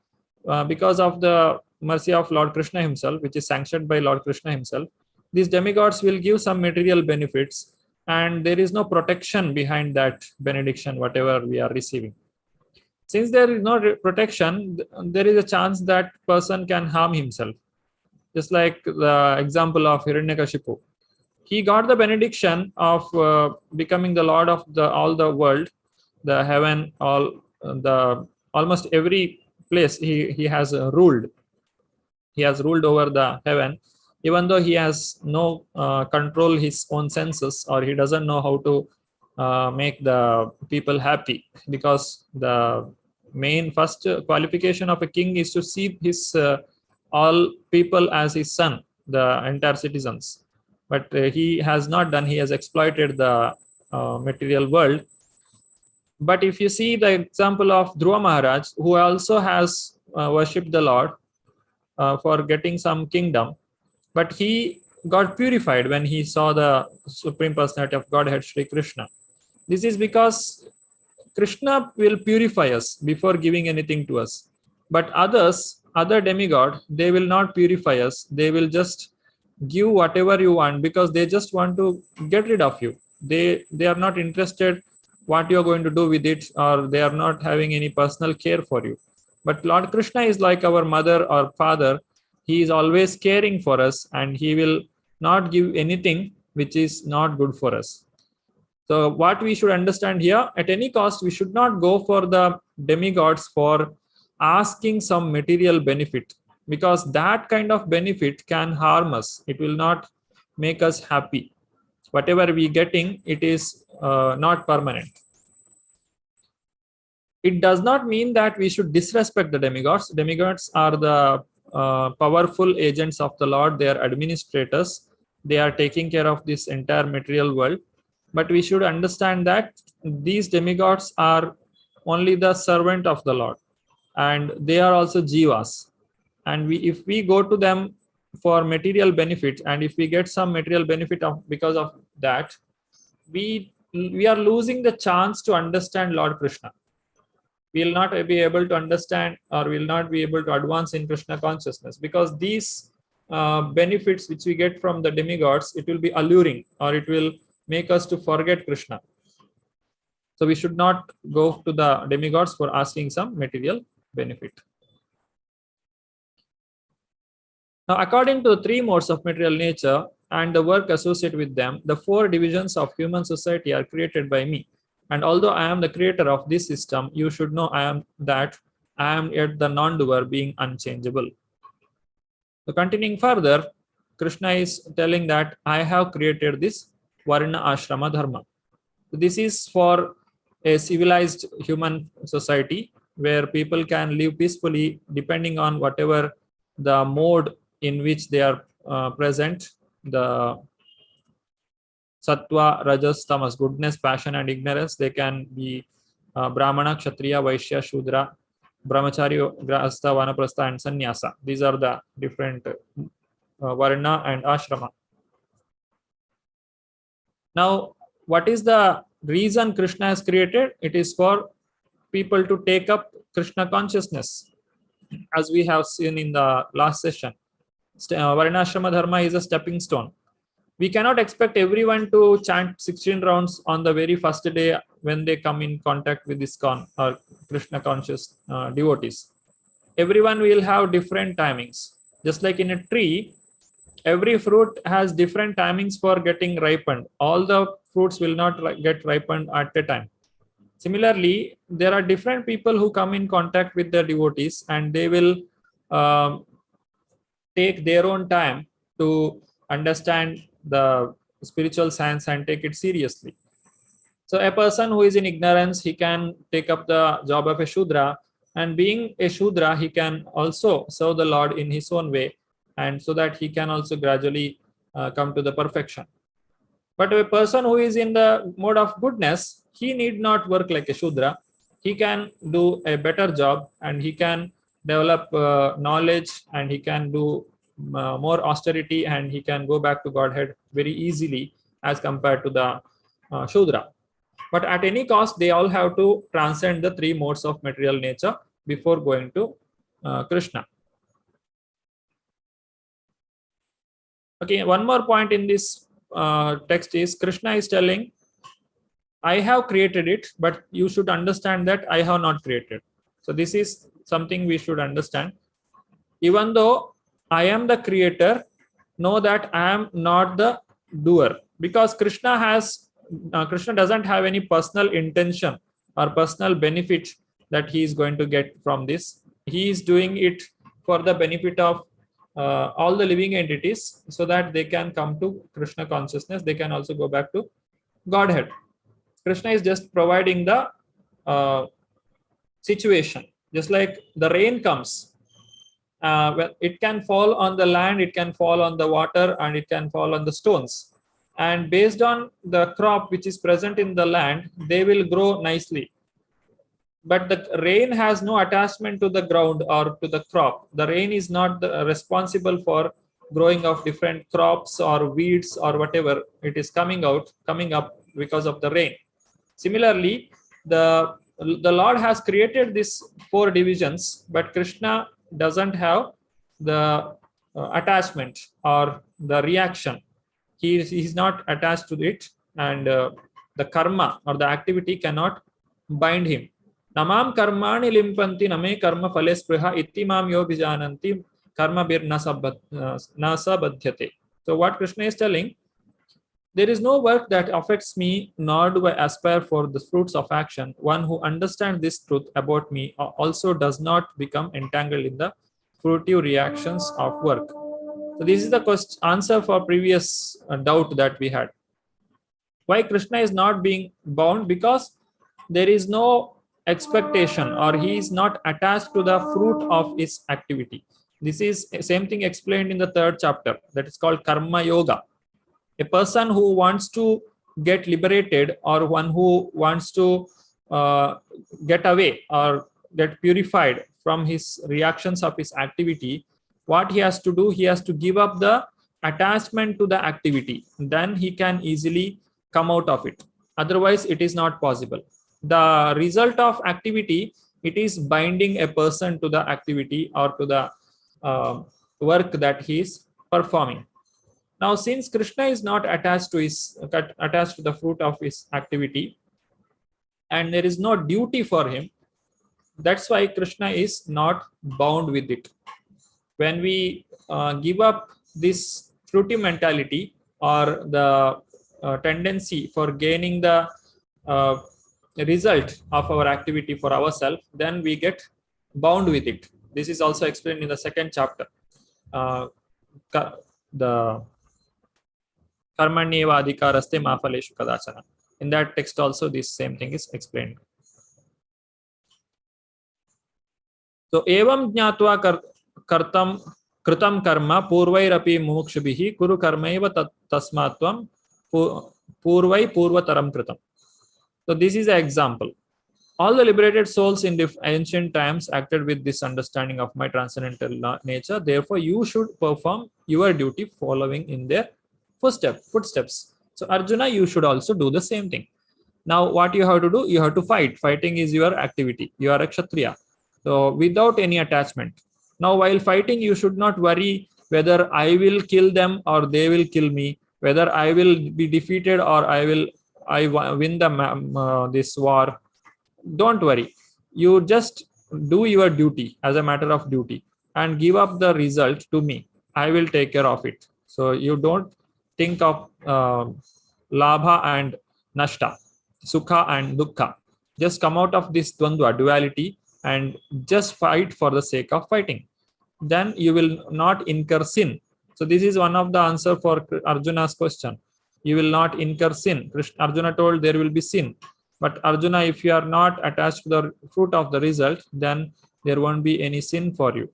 because of the mercy of Lord Krishna himself, which is sanctioned by Lord Krishna himself. These demigods will give some material benefits, and there is no protection behind that benediction, whatever we are receiving. Since there is no protection, there is a chance that person can harm himself. Just like the example of Hiranyakashipu. He got the benediction of becoming the Lord of all the world, the heaven, almost every place he has ruled. He has ruled over the heaven, even though he has no control his own senses, or he doesn't know how to make the people happy, because the main first qualification of a king is to see his all people as his son, the entire citizens. But he has not done. He has exploited the material world. But if you see the example of Dhruva Maharaj, who also has worshipped the Lord for getting some kingdom, but he got purified when he saw the Supreme Personality of Godhead, Sri Krishna. This is because Krishna will purify us before giving anything to us. But other demigod, they will not purify us. They will just give whatever you want, because they just want to get rid of you. They are not interested what you are going to do with it, or they are not having any personal care for you. But Lord Krishna is like our mother or father. He is always caring for us, and he will not give anything which is not good for us. So what we should understand here, at any cost, we should not go for the demigods for asking some material benefit, because that kind of benefit can harm us. It will not make us happy. Whatever we getting, it is not permanent. It does not mean that we should disrespect the demigods. Demigods are the powerful agents of the Lord. They are administrators. They are taking care of this entire material world. But we should understand that these demigods are only the servant of the Lord, and they are also jivas. And if we go to them for material benefit, and if we get some material benefit because of that, we are losing the chance to understand Lord Krishna. We will not be able to understand, or will not be able to advance in Krishna consciousness, because these benefits which we get from the demigods, it will be alluring, or it will make us to forget Krishna. So we should not go to the demigods for asking some material benefit. Now, according to the three modes of material nature and the work associated with them, the four divisions of human society are created by me. And although I am the creator of this system, you should know I am yet the non-doer, being unchangeable. So continuing further, Krishna is telling that I have created this Varna Ashrama Dharma. This is for a civilized human society where people can live peacefully depending on whatever the mode in which they are present, the Sattva, Rajas, Tamas, goodness, passion, and ignorance. They can be Brahmana, Kshatriya, Vaishya, Shudra, Brahmachari, Grahastha, Vanaprastha, and Sannyasa. These are the different Varna and Ashrama. Now, what is the reason Krishna has created? It is for people to take up Krishna consciousness, as we have seen in the last session. Varnashrama Dharma is a stepping stone. We cannot expect everyone to chant 16 rounds on the very first day when they come in contact with ISKCON or Krishna conscious devotees. Everyone will have different timings. Just like in a tree, every fruit has different timings for getting ripened. All the fruits will not get ripened at a time. Similarly, there are different people who come in contact with the devotees, and they will take their own time to understand the spiritual science and take it seriously. So a person who is in ignorance, he can take up the job of a Shudra, and being a Shudra, he can also serve the Lord in his own way. and so that he can also gradually come to the perfection. But a person who is in the mode of goodness, he need not work like a Shudra. He can do a better job, and he can develop knowledge, and he can do more austerity, and he can go back to Godhead very easily as compared to the Shudra. But at any cost, they all have to transcend the three modes of material nature before going to Krishna. Okay, one more point in this text is Krishna is telling, I have created it, but you should understand that I have not created. So this is something we should understand. Even though I am the creator, know that I am not the doer, because Krishna doesn't have any personal intention or personal benefit that he is going to get from this. He is doing it for the benefit of all the living entities, so that they can come to Krishna consciousness. They can also go back to Godhead. Krishna is just providing the situation. Just like the rain comes, it can fall on the land, it can fall on the water, and it can fall on the stones. And based on the crop which is present in the land, they will grow nicely. But the rain has no attachment to the ground or to the crop. The rain is not responsible for growing of different crops or weeds or whatever. It is coming up because of the rain. Similarly, the Lord has created these four divisions, but Krishna doesn't have the attachment or the reaction. He is not attached to it, and the karma or the activity cannot bind him. Namam karmani limpanti name karma phale spriha ittimam yo bijananti karma bir nasa badhyate. So what Krishna is telling, there is no work that affects me, nor do I aspire for the fruits of action. One who understands this truth about me also does not become entangled in the fruitive reactions of work. So this is the answer for previous doubt that we had. Why Krishna is not being bound? Because there is no expectation, or he is not attached to the fruit of his activity. This is the same thing explained in the 3rd chapter, that is called Karma Yoga. A person who wants to get liberated, or one who wants to get away or get purified from his reactions of his activity, what he has to do, he has to give up the attachment to the activity. Then he can easily come out of it. Otherwise, it is not possible. The result of activity, it is binding a person to the activity or to the work that he is performing. Now, since Krishna is not attached to the fruit of his activity, and there is no duty for him, that's why Krishna is not bound with it. When we give up this fruitive mentality or the tendency for gaining the result of our activity for ourselves, then we get bound with it. This is also explained in the 2nd chapter. The Karmanyeva adhikaraste ma phaleshu kadachana. In that text also this same thing is explained. So evam jnatva kartam kritam karma purvairapi mumukshubhihi kuru karmaiva tasmatvam purvai purvataram kritam. So this is an example. All the liberated souls in the ancient times acted with this understanding of my transcendental nature. Therefore, you should perform your duty following in their footsteps. So Arjuna, you should also do the same thing. Now, what you have to do? You have to fight. Fighting is your activity. You are a Kshatriya. So without any attachment. Now, while fighting, you should not worry whether I will kill them or they will kill me, whether I will be defeated or I win this war. Don't worry. You just do your duty as a matter of duty and give up the result to me. I will take care of it. So you don't think of labha and nashta, sukha and dukkha. Just come out of this dvandva, duality, and just fight for the sake of fighting. Then you will not incur sin. So this is one of the answer for Arjuna's question. You will not incur sin. Arjuna told there will be sin. But Arjuna, if you are not attached to the fruit of the result, then there won't be any sin for you.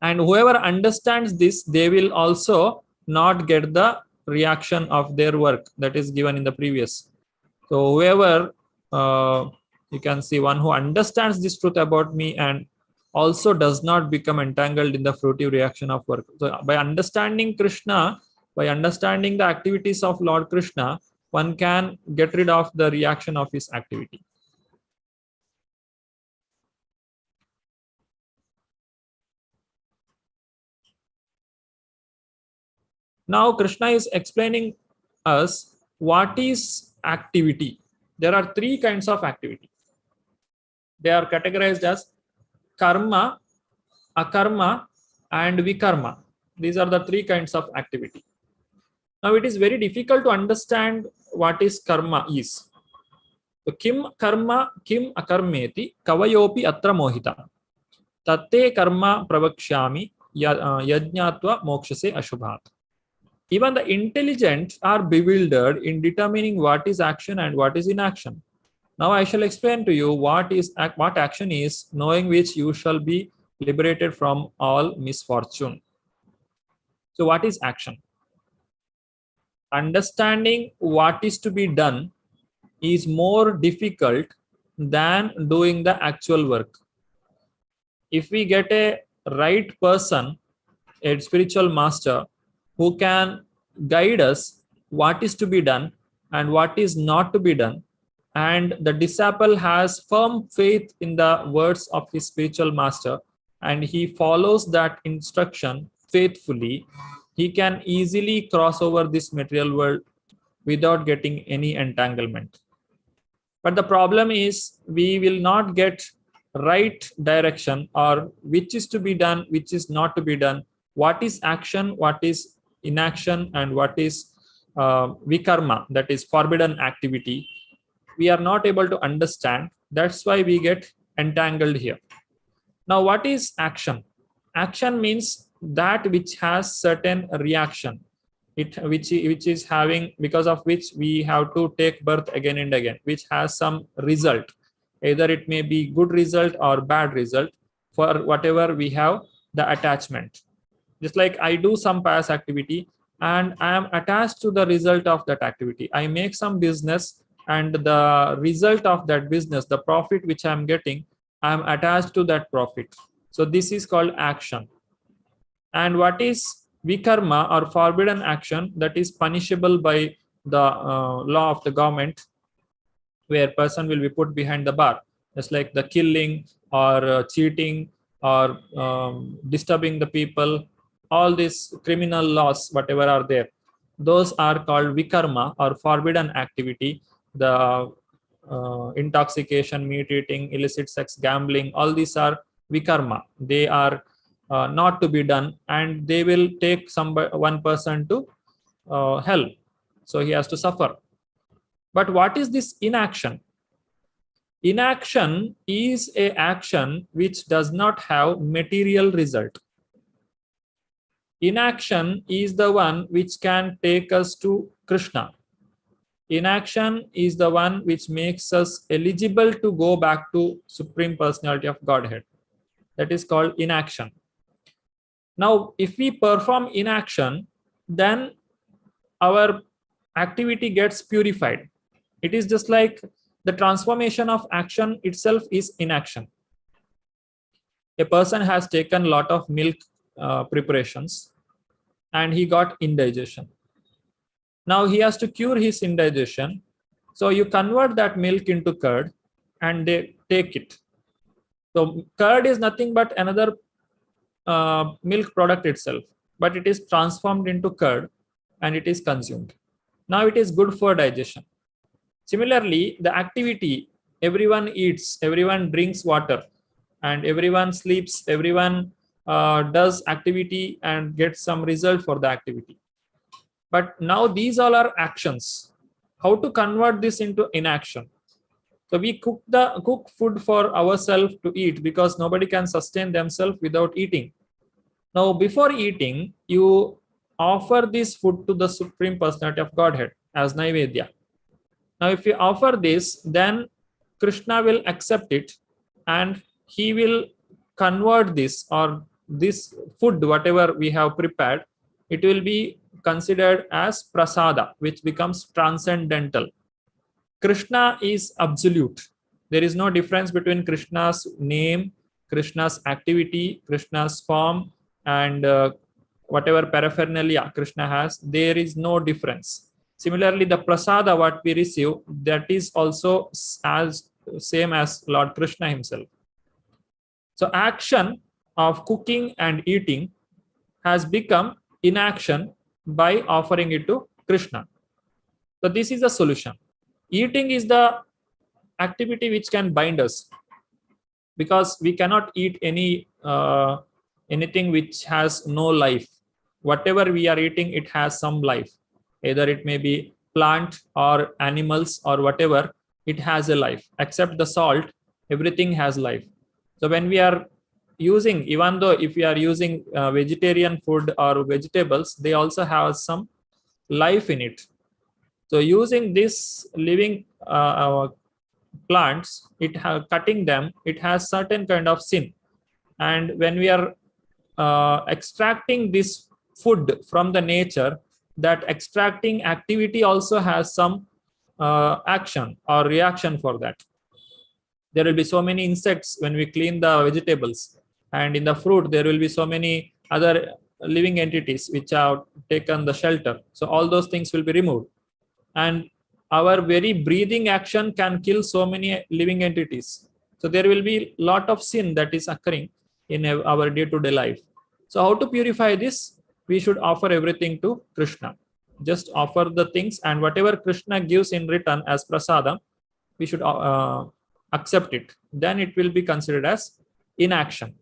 And whoever understands this, they will also not get the reaction of their work that is given in the previous. So whoever, you can see, one who understands this truth about me and also does not become entangled in the fruitive reaction of work. So by understanding Krishna, by understanding the activities of Lord Krishna, one can get rid of the reaction of his activity. Now Krishna is explaining us what is activity. There are three kinds of activity. They are categorized as karma, akarma, and vikarma. These are the three kinds of activity. Now it is very difficult to understand what is karma is. So kim karma, kim akarmeti, kavayopi atra mohita. Tatte karma pravakshyami yajñatva mokshase ashubhat. Even the intelligent are bewildered in determining what is action and what is inaction. Now I shall explain to you what action is, knowing which you shall be liberated from all misfortune. So what is action? Understanding what is to be done is more difficult than doing the actual work. If we get a right person, a spiritual master, who can guide us what is to be done and what is not to be done, and the disciple has firm faith in the words of his spiritual master and he follows that instruction faithfully, he can easily cross over this material world without getting any entanglement. But the problem is we will not get right direction, or which is to be done, which is not to be done, what is action, what is inaction, and what is vikarma, that is forbidden activity. We are not able to understand. That's why we get entangled here. Now what is action? Action means that which has certain reaction, which is having, because of which we have to take birth again and again, which has some result. Either it may be good result or bad result for whatever we have the attachment. Just like I do some pious activity and I am attached to the result of that activity. I make some business and the result of that business, the profit which I am getting, I am attached to that profit. So this is called action. And what is vikarma or forbidden action, that is punishable by the law of the government, where person will be put behind the bar, just like the killing or cheating or disturbing the people. All these criminal laws, whatever are there, those are called vikarma or forbidden activity. The intoxication, meat eating, illicit sex, gambling, all these are vikarma. They are not to be done, and they will take one person to hell. So he has to suffer. But what is this inaction? Inaction is an action which does not have material result. Inaction is the one which can take us to Krishna. Inaction is the one which makes us eligible to go back to Supreme Personality of Godhead. That is called inaction. Now, if we perform inaction, then our activity gets purified. It is just like the transformation of action itself is inaction. A person has taken a lot of milk preparations and he got indigestion. Now he has to cure his indigestion. So you convert that milk into curd and they take it. So curd is nothing but another milk product itself, but it is transformed into curd and it is consumed. Now it is good for digestion. Similarly, the activity, everyone eats, everyone drinks water, and everyone sleeps, everyone does activity and gets some result for the activity. But now these all are actions. How to convert this into inaction? So we cook food for ourselves to eat, because nobody can sustain themselves without eating. Now before eating, you offer this food to the Supreme Personality of Godhead as Naivedya. Now if you offer this, then Krishna will accept it and he will convert this, or this food, whatever we have prepared, it will be considered as prasada, which becomes transcendental. Krishna is absolute. There is no difference between Krishna's name, Krishna's activity, Krishna's form, and whatever paraphernalia Krishna has. There is no difference. Similarly, the prasada what we receive, that is also as same as Lord Krishna himself. So action of cooking and eating has become inaction by offering it to Krishna. So this is the solution. Eating is the activity which can bind us, because we cannot eat anything which has no life. Whatever we are eating, it has some life. Either it may be plant or animals or whatever, it has a life. Except the salt, everything has life. So when we are using, even though if we are using vegetarian food or vegetables, they also have some life in it. So using this living plants, cutting them, it has certain kind of sin. And when we are extracting this food from the nature, that extracting activity also has some action or reaction for that. There will be so many insects when we clean the vegetables, and in the fruit there will be so many other living entities which have taken the shelter. So all those things will be removed, and our very breathing action can kill so many living entities. So there will be a lot of sin that is occurring in our day-to-day life. So how to purify this? We should offer everything to Krishna. Just offer the things, and whatever Krishna gives in return as prasadam, we should accept it. Then it will be considered as inaction.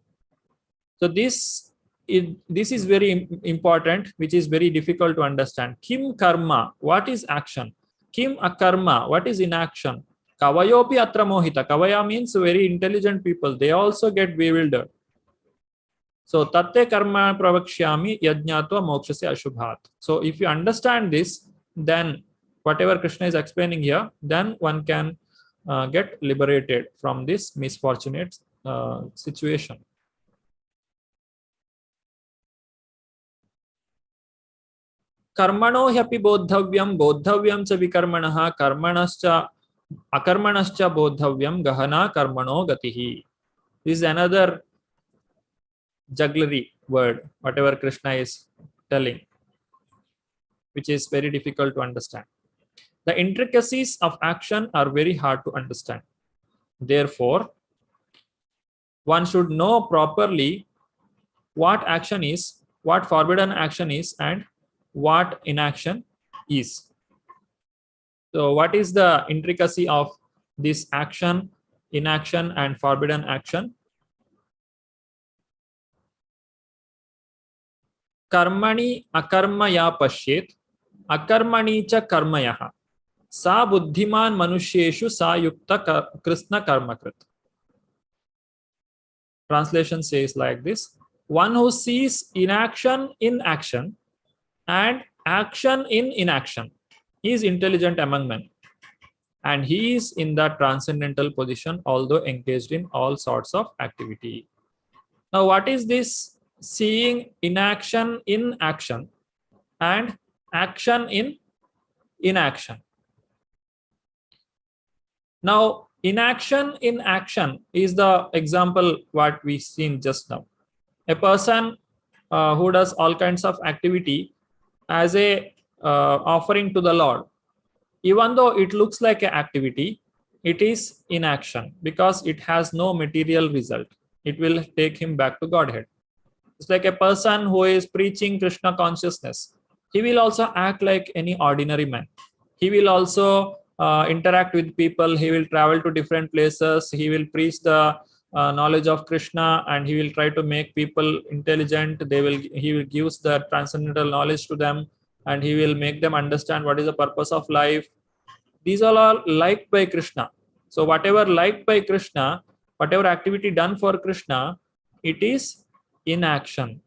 So this is very important, which is very difficult to understand. Kim karma, what is action? Kim akarma, what is inaction? Kavayopi atra mohita. Kavaya means very intelligent people. They also get bewildered. So tatte karma pravakshyami yajnatva mokshasya ashubhat. So if you understand this, then whatever Krishna is explaining here, then one can get liberated from this misfortunate situation. Karmano hyapi bodhavyam cha vikarmanaha karmanascha akarmanascha bodhavyam gahana karmano gatihi. This is another jugglery word, whatever Krishna is telling, which is very difficult to understand. The intricacies of action are very hard to understand. Therefore, one should know properly what action is, what forbidden action is, and what inaction is. So what is the intricacy of this action, inaction, and forbidden action? Karmani akarma ya pashyet, akarmani cha karmayaha. Sa buddhiman manusheshu sa yukta krishna karmakrit. Translation says like this: one who sees inaction in action and action in inaction is intelligent among men, and he is in the transcendental position, although engaged in all sorts of activity. Now, what is this seeing inaction in action and action in inaction? Now, inaction in action is the example what we seen just now. A person who does all kinds of activity as a offering to the Lord, even though it looks like an activity, it is inaction because it has no material result. It will take him back to Godhead. It's like a person who is preaching Krishna consciousness. He will also act like any ordinary man. He will also interact with people. He will travel to different places. He will preach the knowledge of Krishna, and he will try to make people intelligent. He will give the transcendental knowledge to them, and he will make them understand what is the purpose of life. These all are liked by Krishna. So whatever liked by Krishna, whatever activity done for Krishna, it is inaction.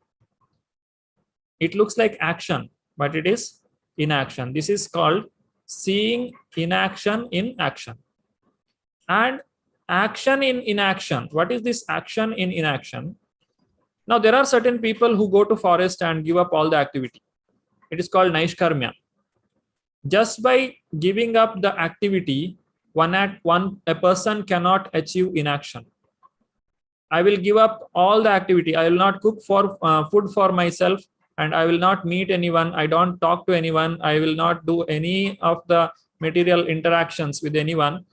It looks like action, but it is inaction. This is called seeing inaction in action. And action in inaction. What is this action in inaction? Now, there are certain people who go to forest and give up all the activity. It is called Naishkarmya. Just by giving up the activity, a person cannot achieve inaction. I will give up all the activity. I will not cook for food for myself, and I will not meet anyone. I don't talk to anyone. I will not do any of the material interactions with anyone.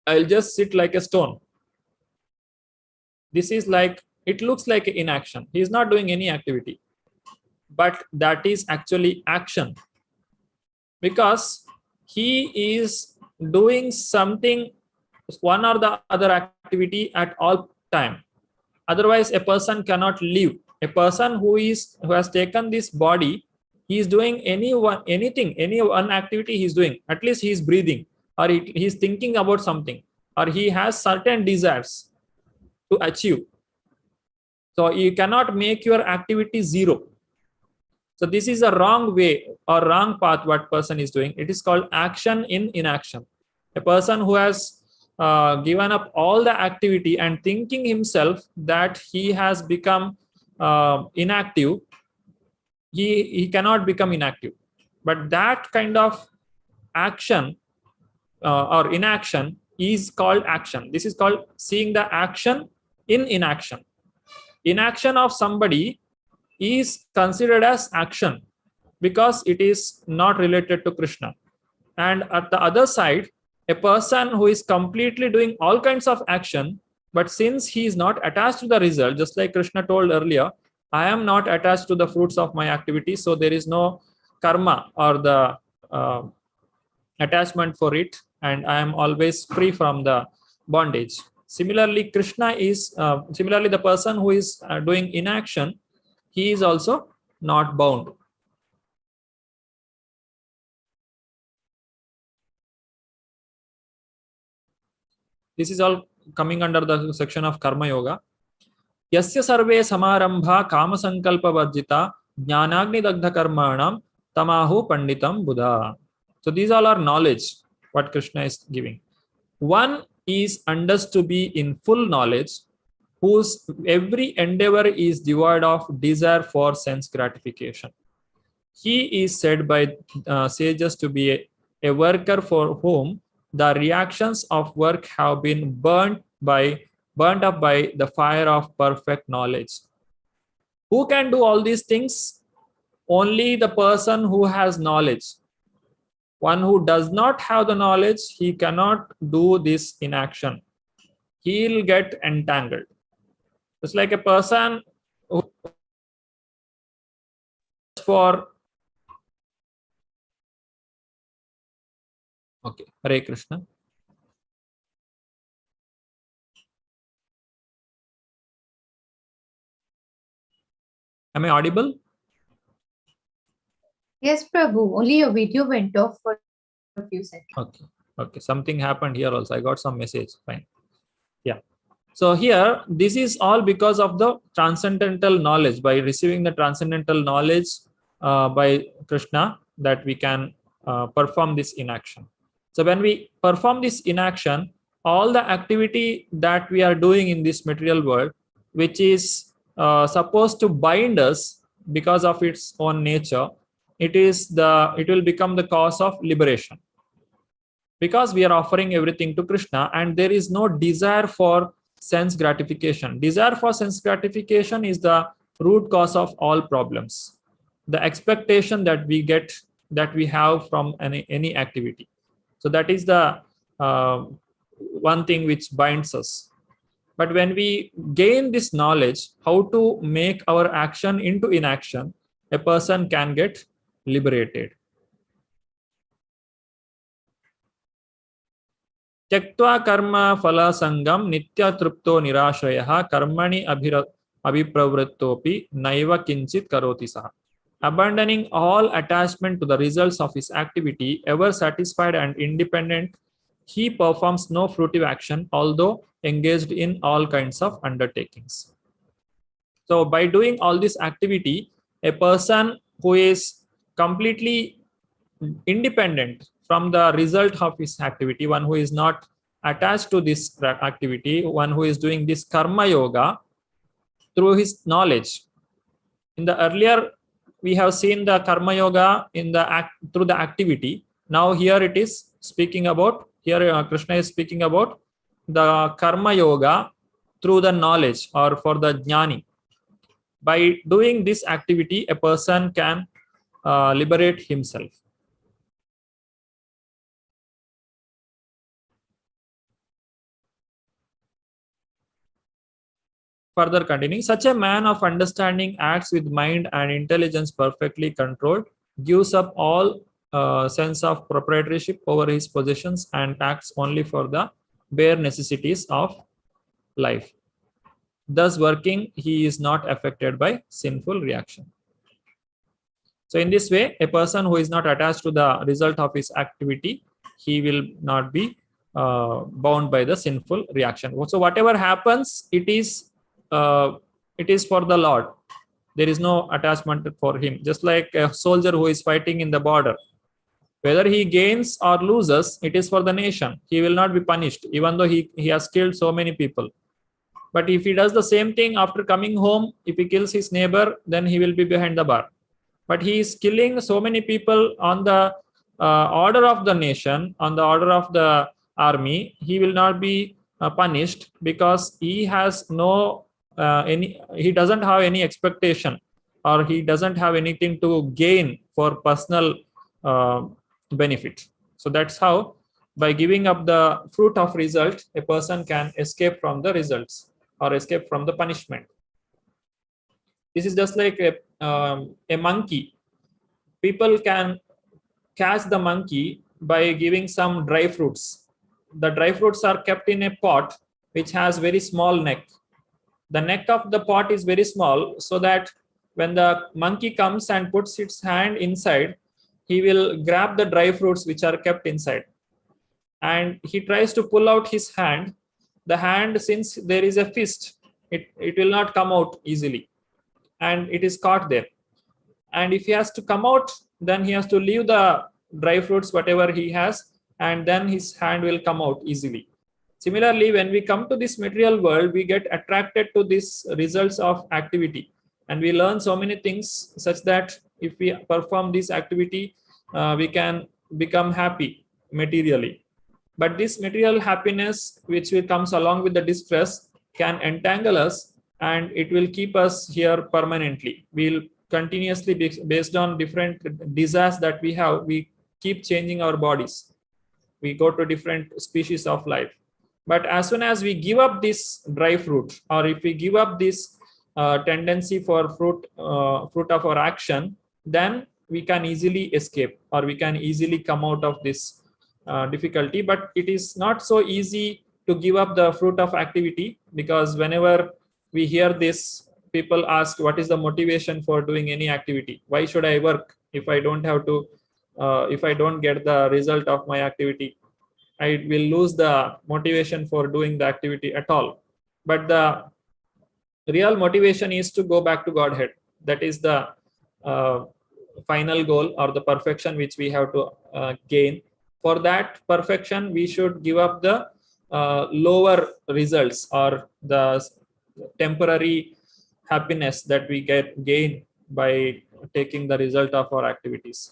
I'll just sit like a stone. This is like, it looks like inaction. He is not doing any activity, but that is actually action, because he is doing something, one or the other activity at all time. Otherwise, a person cannot live. A person who has taken this body, he is doing any one activity he is doing. At least he is breathing, or he is thinking about something, or he has certain desires to achieve. So you cannot make your activity zero. So this is a wrong way or wrong path what person is doing. It is called action in inaction. A person who has given up all the activity and thinking himself that he has become inactive, he cannot become inactive. But that kind of action or inaction is called action. This is called seeing the action in inaction. Inaction of somebody is considered as action because it is not related to Krishna. And at the other side, a person who is completely doing all kinds of action, but since he is not attached to the result, just like Krishna told earlier, I am not attached to the fruits of my activity, so there is no karma or the attachment for it, and I am always free from the bondage. Similarly, Krishna is, similarly the person who is doing inaction, he is also not bound. This is all coming under the section of Karma Yoga. Yasya sarve samarambha kama sankalpa varjita jnanagni dagdha karmanam tamahu panditam buddha. So these all are knowledge what Krishna is giving. One is understood to be in full knowledge, whose every endeavor is devoid of desire for sense gratification. He is said by sages to be a worker for whom the reactions of work have been burnt up by the fire of perfect knowledge. Who can do all these things? Only the person who has knowledge. One who does not have the knowledge, he cannot do this in action. He'll get entangled. It's like a person who for okay, Hare Krishna. Am I audible? Yes, Prabhu. Only your video went off for a few seconds. Okay. Something happened here also. I got some message. Fine. Yeah. So here, this is all because of the transcendental knowledge. By receiving the transcendental knowledge by Krishna, that we can perform this inaction. So when we perform this inaction, all the activity that we are doing in this material world, which is supposed to bind us because of its own nature, it will become the cause of liberation. Because we are offering everything to Krishna and there is no desire for sense gratification. Desire for sense gratification is the root cause of all problems. The expectation that we have from any activity. So that is the one thing which binds us. But when we gain this knowledge, how to make our action into inaction, a person can get liberated. Tyaktva karma phala sangam nitya trupto nirashrayah karmani abhipravrittopi naiva kinchit karoti saha. Abandoning all attachment to the results of his activity, ever satisfied and independent, he performs no fruitive action, although engaged in all kinds of undertakings. So by doing all this activity, a person who is completely independent from the result of his activity, one who is not attached to this activity, one who is doing this karma yoga, through his knowledge. In the earlier, we have seen the karma yoga in the through the activity. Now here it is speaking about, here Krishna is speaking about the karma yoga through the knowledge or for the jnani. By doing this activity, a person can liberate himself. Further continuing, such a man of understanding acts with mind and intelligence perfectly controlled, gives up all sense of proprietorship over his possessions, and acts only for the bare necessities of life. Thus working, he is not affected by sinful reaction. So in this way, a person who is not attached to the result of his activity, he will not be bound by the sinful reaction. So whatever happens, it is for the Lord. There is no attachment for him. Just like a soldier who is fighting in the border, whether he gains or loses, it is for the nation. He will not be punished, even though he has killed so many people. But if he does the same thing after coming home, if he kills his neighbor, then he will be behind the bar. But he is killing so many people on the order of the nation, on the order of the army. He will not be punished because he has no he doesn't have any expectation, or he doesn't have anything to gain for personal benefit. So that's how, by giving up the fruit of result, a person can escape from the results or escape from the punishment. This is just like a monkey. People can catch the monkey by giving some dry fruits. The dry fruits are kept in a pot which has very small neck. The neck of the pot is very small, so that when the monkey comes and puts its hand inside, he will grab the dry fruits which are kept inside. And he tries to pull out his hand. The hand, since there is a fist, it will not come out easily, and it is caught there. And if he has to come out, then he has to leave the dry fruits, whatever he has, and then his hand will come out easily. Similarly, when we come to this material world, we get attracted to these results of activity, and we learn so many things such that if we perform this activity, we can become happy materially. But this material happiness, which will comes along with the distress, can entangle us, and it will keep us here permanently. We'll continuously, based on different desires that we have, we keep changing our bodies. We go to different species of life. But as soon as we give up this dry fruit, or if we give up this tendency for fruit of our action, then we can easily escape, or we can easily come out of this difficulty. But it is not so easy to give up the fruit of activity, because whenever we hear this, people ask, what is the motivation for doing any activity? Why should I work if I don't have to, if I don't get the result of my activity? I will lose the motivation for doing the activity at all. But the real motivation is to go back to Godhead. That is the final goal, or the perfection which we have to gain. For that perfection, we should give up the lower results, or the temporary happiness that we gain by taking the result of our activities.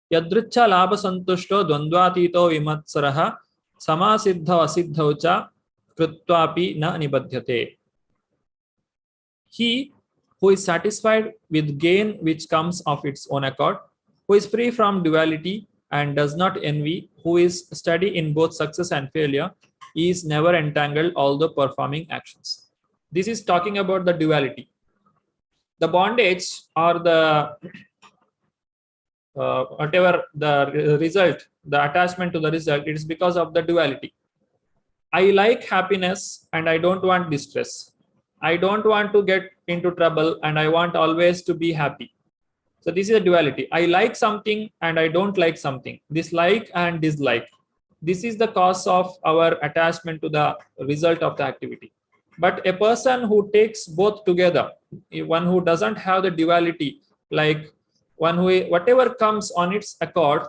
Yadricha labha santushto dvandvatito vimatsaraha samasiddha asiddhau cha krutvapi na nibadhyate. He who is satisfied with gain which comes of its own accord, who is free from duality and does not envy, who is steady in both success and failure, is never entangled, although performing actions. This is talking about the duality. The bondage, or the whatever the result, the attachment to the result, it is because of the duality. I like happiness and I don't want distress. I don't want to get into trouble and I want always to be happy. So this is a duality. I like something and I don't like something. Dislike and dislike. This is the cause of our attachment to the result of the activity. But a person who takes both together, one who doesn't have the duality, like one who, whatever comes on its accord,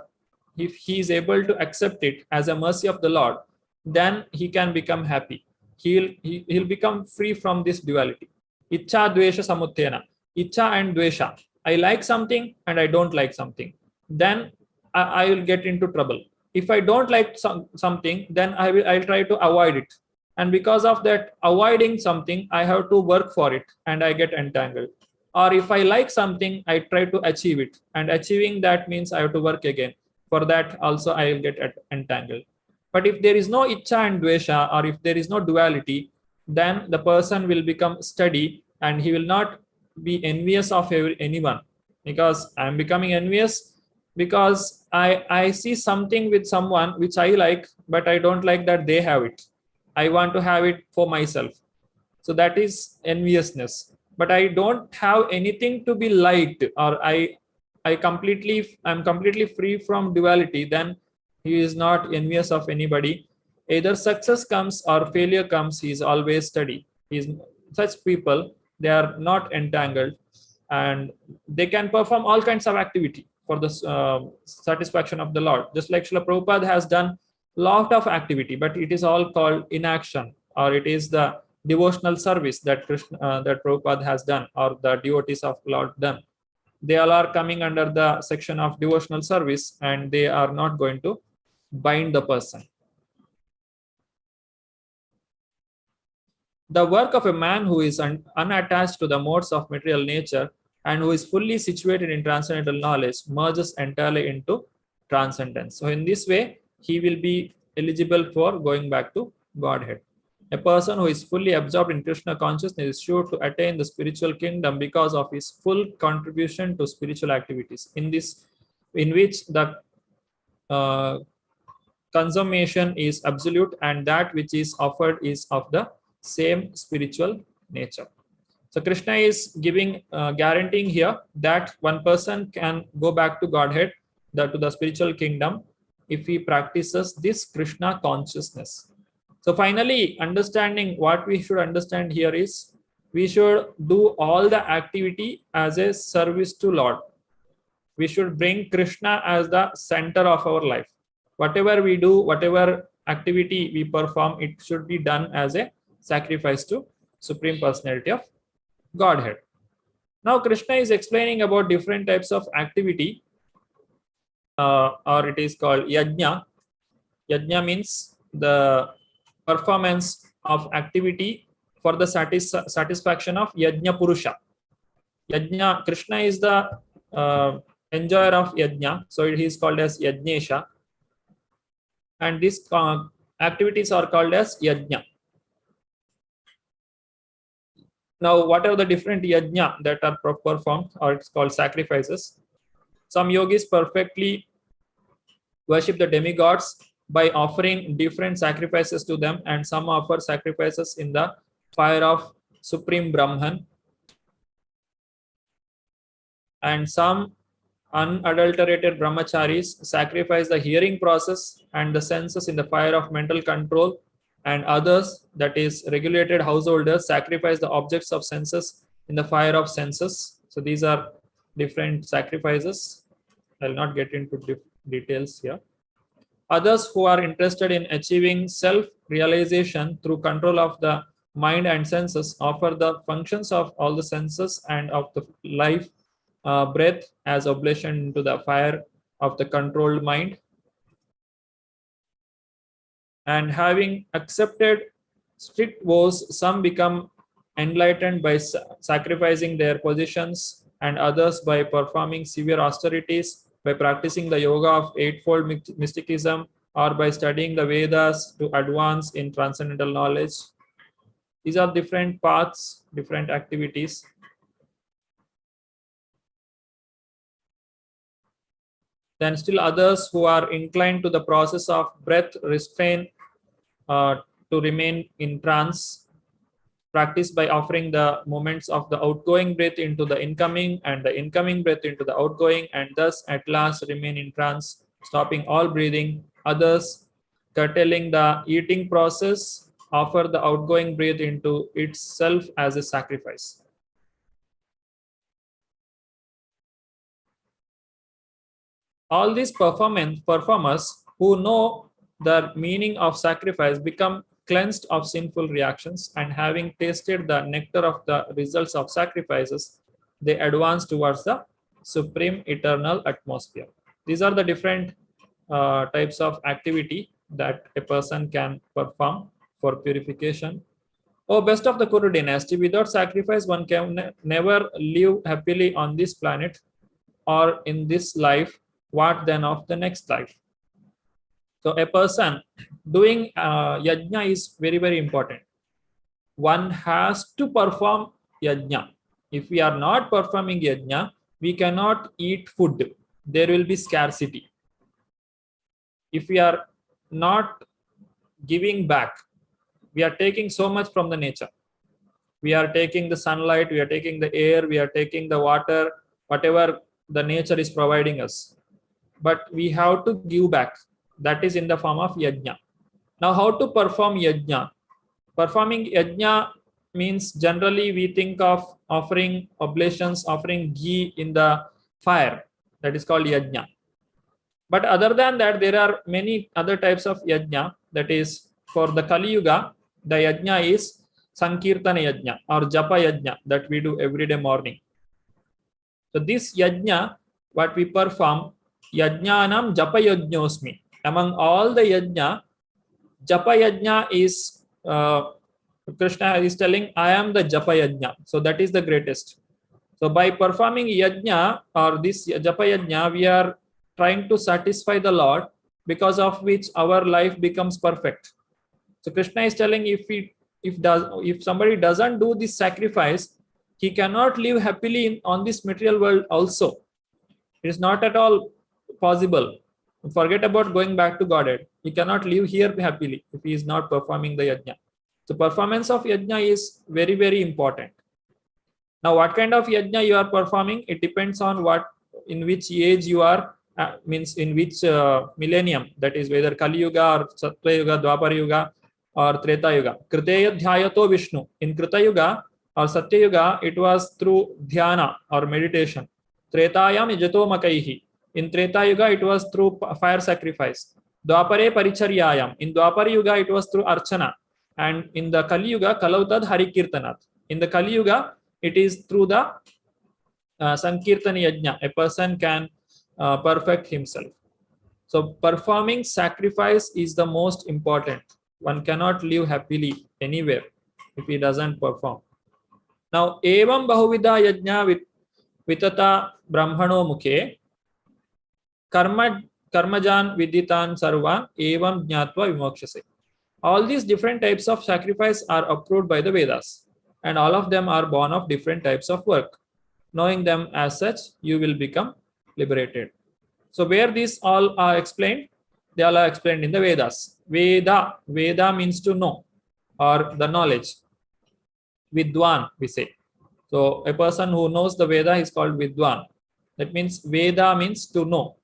if he is able to accept it as a mercy of the Lord, then he can become happy. he'll become free from this duality. Ichha dvesha samuttena. Ichha and dvesha. I like something and I don't like something. Then I will get into trouble. If I don't like something, then I'll try to avoid it. And because of that avoiding something, I have to work for it and I get entangled. Or if I like something, I try to achieve it. And achieving that means I have to work again. For that also I will get entangled. But if there is no ichha and dvesha, or if there is no duality, then the person will become steady and he will not be envious of anyone. Because I'm becoming envious because I see something with someone which I like, but I don't like that they have it. I want to have it for myself. So that is enviousness. But I don't have anything to be liked, or I'm completely free from duality, then he is not envious of anybody. Either success comes or failure comes, he is always steady. Such people, they are not entangled and they can perform all kinds of activity for the satisfaction of the Lord. Just like Srila Prabhupada has done lot of activity, but it is all called inaction, or it is the devotional service that that Prabhupada has done, or the devotees of Lord done. They all are coming under the section of devotional service, and they are not going to bind the person. The work of a man who is unattached to the modes of material nature and who is fully situated in transcendental knowledge merges entirely into transcendence. So in this way, he will be eligible for going back to Godhead. A person who is fully absorbed in Krishna consciousness is sure to attain the spiritual kingdom because of his full contribution to spiritual activities, in which the consummation is absolute and that which is offered is of the same spiritual nature. So Krishna is giving, guaranteeing here that one person can go back to Godhead, to the spiritual kingdom, if he practices this Krishna consciousness. So finally, understanding what we should understand here is, we should do all the activity as a service to Lord. We should bring Krishna as the center of our life. Whatever we do, whatever activity we perform, it should be done as a sacrifice to Supreme Personality of Godhead. Now Krishna is explaining about different types of activity, or it is called yajna. Yajna means the performance of activity for the satisfaction of yajna purusha. Yajna, Krishna is the enjoyer of yajna, so he is called as yajnesha, and these activities are called as yajna. Now, what are the different yajna that are performed, or it's called sacrifices? Some yogis perfectly worship the demigods by offering different sacrifices to them, and some offer sacrifices in the fire of Supreme Brahman, and some unadulterated brahmacharis sacrifice the hearing process and the senses in the fire of mental control, and others, that is regulated householders, sacrifice the objects of senses in the fire of senses. So these are different sacrifices. I'll not get into details here. Others who are interested in achieving self-realization through control of the mind and senses offer the functions of all the senses and of the life breath as oblation into the fire of the controlled mind. And having accepted strict vows, some become enlightened by sacrificing their positions, and others by performing severe austerities, by practicing the yoga of eightfold mysticism, or by studying the Vedas to advance in transcendental knowledge. These are different paths, different activities. Then still others who are inclined to the process of breath restraint to remain in trance, practice by offering the movements of the outgoing breath into the incoming and the incoming breath into the outgoing, and thus at last remain in trance, stopping all breathing. Others, curtailing the eating process, offer the outgoing breath into itself as a sacrifice. All these performers who know the meaning of sacrifice become cleansed of sinful reactions and having tasted the nectar of the results of sacrifices, they advance towards the supreme eternal atmosphere. These are the different types of activity that a person can perform for purification. Oh, best of the Kuru dynasty, without sacrifice, one can never live happily on this planet or in this life. What then of the next life? So a person doing yajna is very, very important. One has to perform yajna. If we are not performing yajna, we cannot eat food. There will be scarcity. If we are not giving back, we are taking so much from the nature. We are taking the sunlight, we are taking the air, we are taking the water, whatever the nature is providing us. But we have to give back. That is in the form of yajna. Now, how to perform yajna? Performing yajna means generally we think of offering oblations, offering ghee in the fire. That is called yajna. But other than that, there are many other types of yajna. That is, for the Kali Yuga, the yajna is Sankirtana yajna or Japa yajna that we do every day morning. So this yajna, what we perform, yajnanam Japa yajñosmi. Among all the yajna, Japa yajna is, Krishna is telling, I am the Japa yajna. So that is the greatest. So by performing yajna or this Japa yajna, we are trying to satisfy the Lord, because of which our life becomes perfect. So Krishna is telling, if somebody doesn't do this sacrifice, he cannot live happily on this material world also. It is not at all possible. Forget about going back to Godhead. He cannot live here happily if he is not performing the yajna. So performance of yajna is very, very important. Now, what kind of yajna you are performing? It depends on in which age you are, means in which millennium, that is whether Kali Yuga or Satya Yuga, Dwapara Yuga or Treta Yuga. Kriteya dhyayato Vishnu. In Krita Yuga or Satya Yuga, it was through dhyana or meditation. Tretayam yajato makaihi. In Treta Yuga, it was through fire sacrifice. Dwapare paricharyayam. In Dwapara Yuga, it was through archana. And in the Kali Yuga, kalautad harikirtanat. In the Kali Yuga, it is through the Sankirtana yajna. A person can perfect himself. So performing sacrifice is the most important. One cannot live happily anywhere if he doesn't perform. Now, evam bahuvida yajna vitata brahmano mukhe karmajan viditan sarvan evam jnatva vimokshase. All these different types of sacrifice are approved by the Vedas, and all of them are born of different types of work. Knowing them as such, you will become liberated. So where these all are explained? They all are explained in the Vedas. Veda means to know or the knowledge. Vidwan, we say. So a person who knows the Veda is called Vidwan. That means Veda means to know.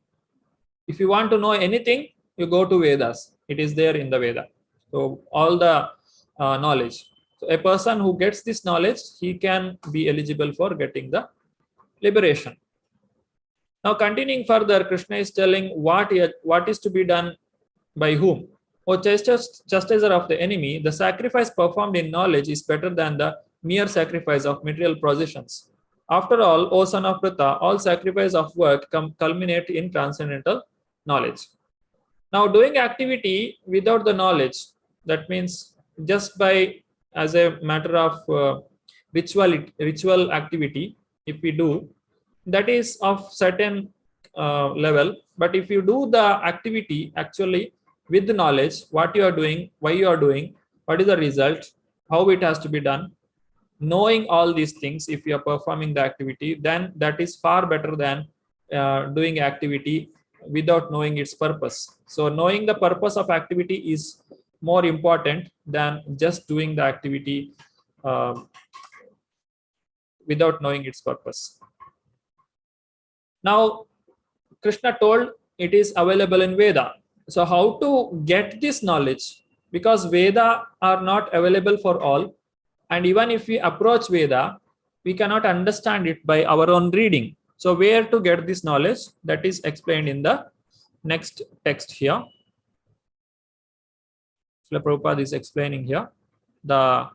If you want to know anything, you go to Vedas. It is there in the Veda. So all the knowledge. So a person who gets this knowledge, he can be eligible for getting the liberation. Now continuing further, Krishna is telling what is to be done by whom. O chastiser of the enemy, the sacrifice performed in knowledge is better than the mere sacrifice of material possessions. After all, O son of Pritha, all sacrifice of work culminate in transcendental knowledge. Now doing activity without the knowledge, that means just by as a matter of ritual activity, if we do, that is of certain level. But if you do the activity actually with the knowledge, what you are doing, why you are doing, what is the result, how it has to be done, knowing all these things, if you are performing the activity, then that is far better than doing activity without knowing its purpose. So knowing the purpose of activity is more important than just doing the activity without knowing its purpose. Now, Krishna told it is available in Veda. So how to get this knowledge? Because Veda are not available for all. And even if we approach Veda, we cannot understand it by our own reading. So where to get this knowledge? That is explained in the next text here. Srila Prabhupada is explaining here the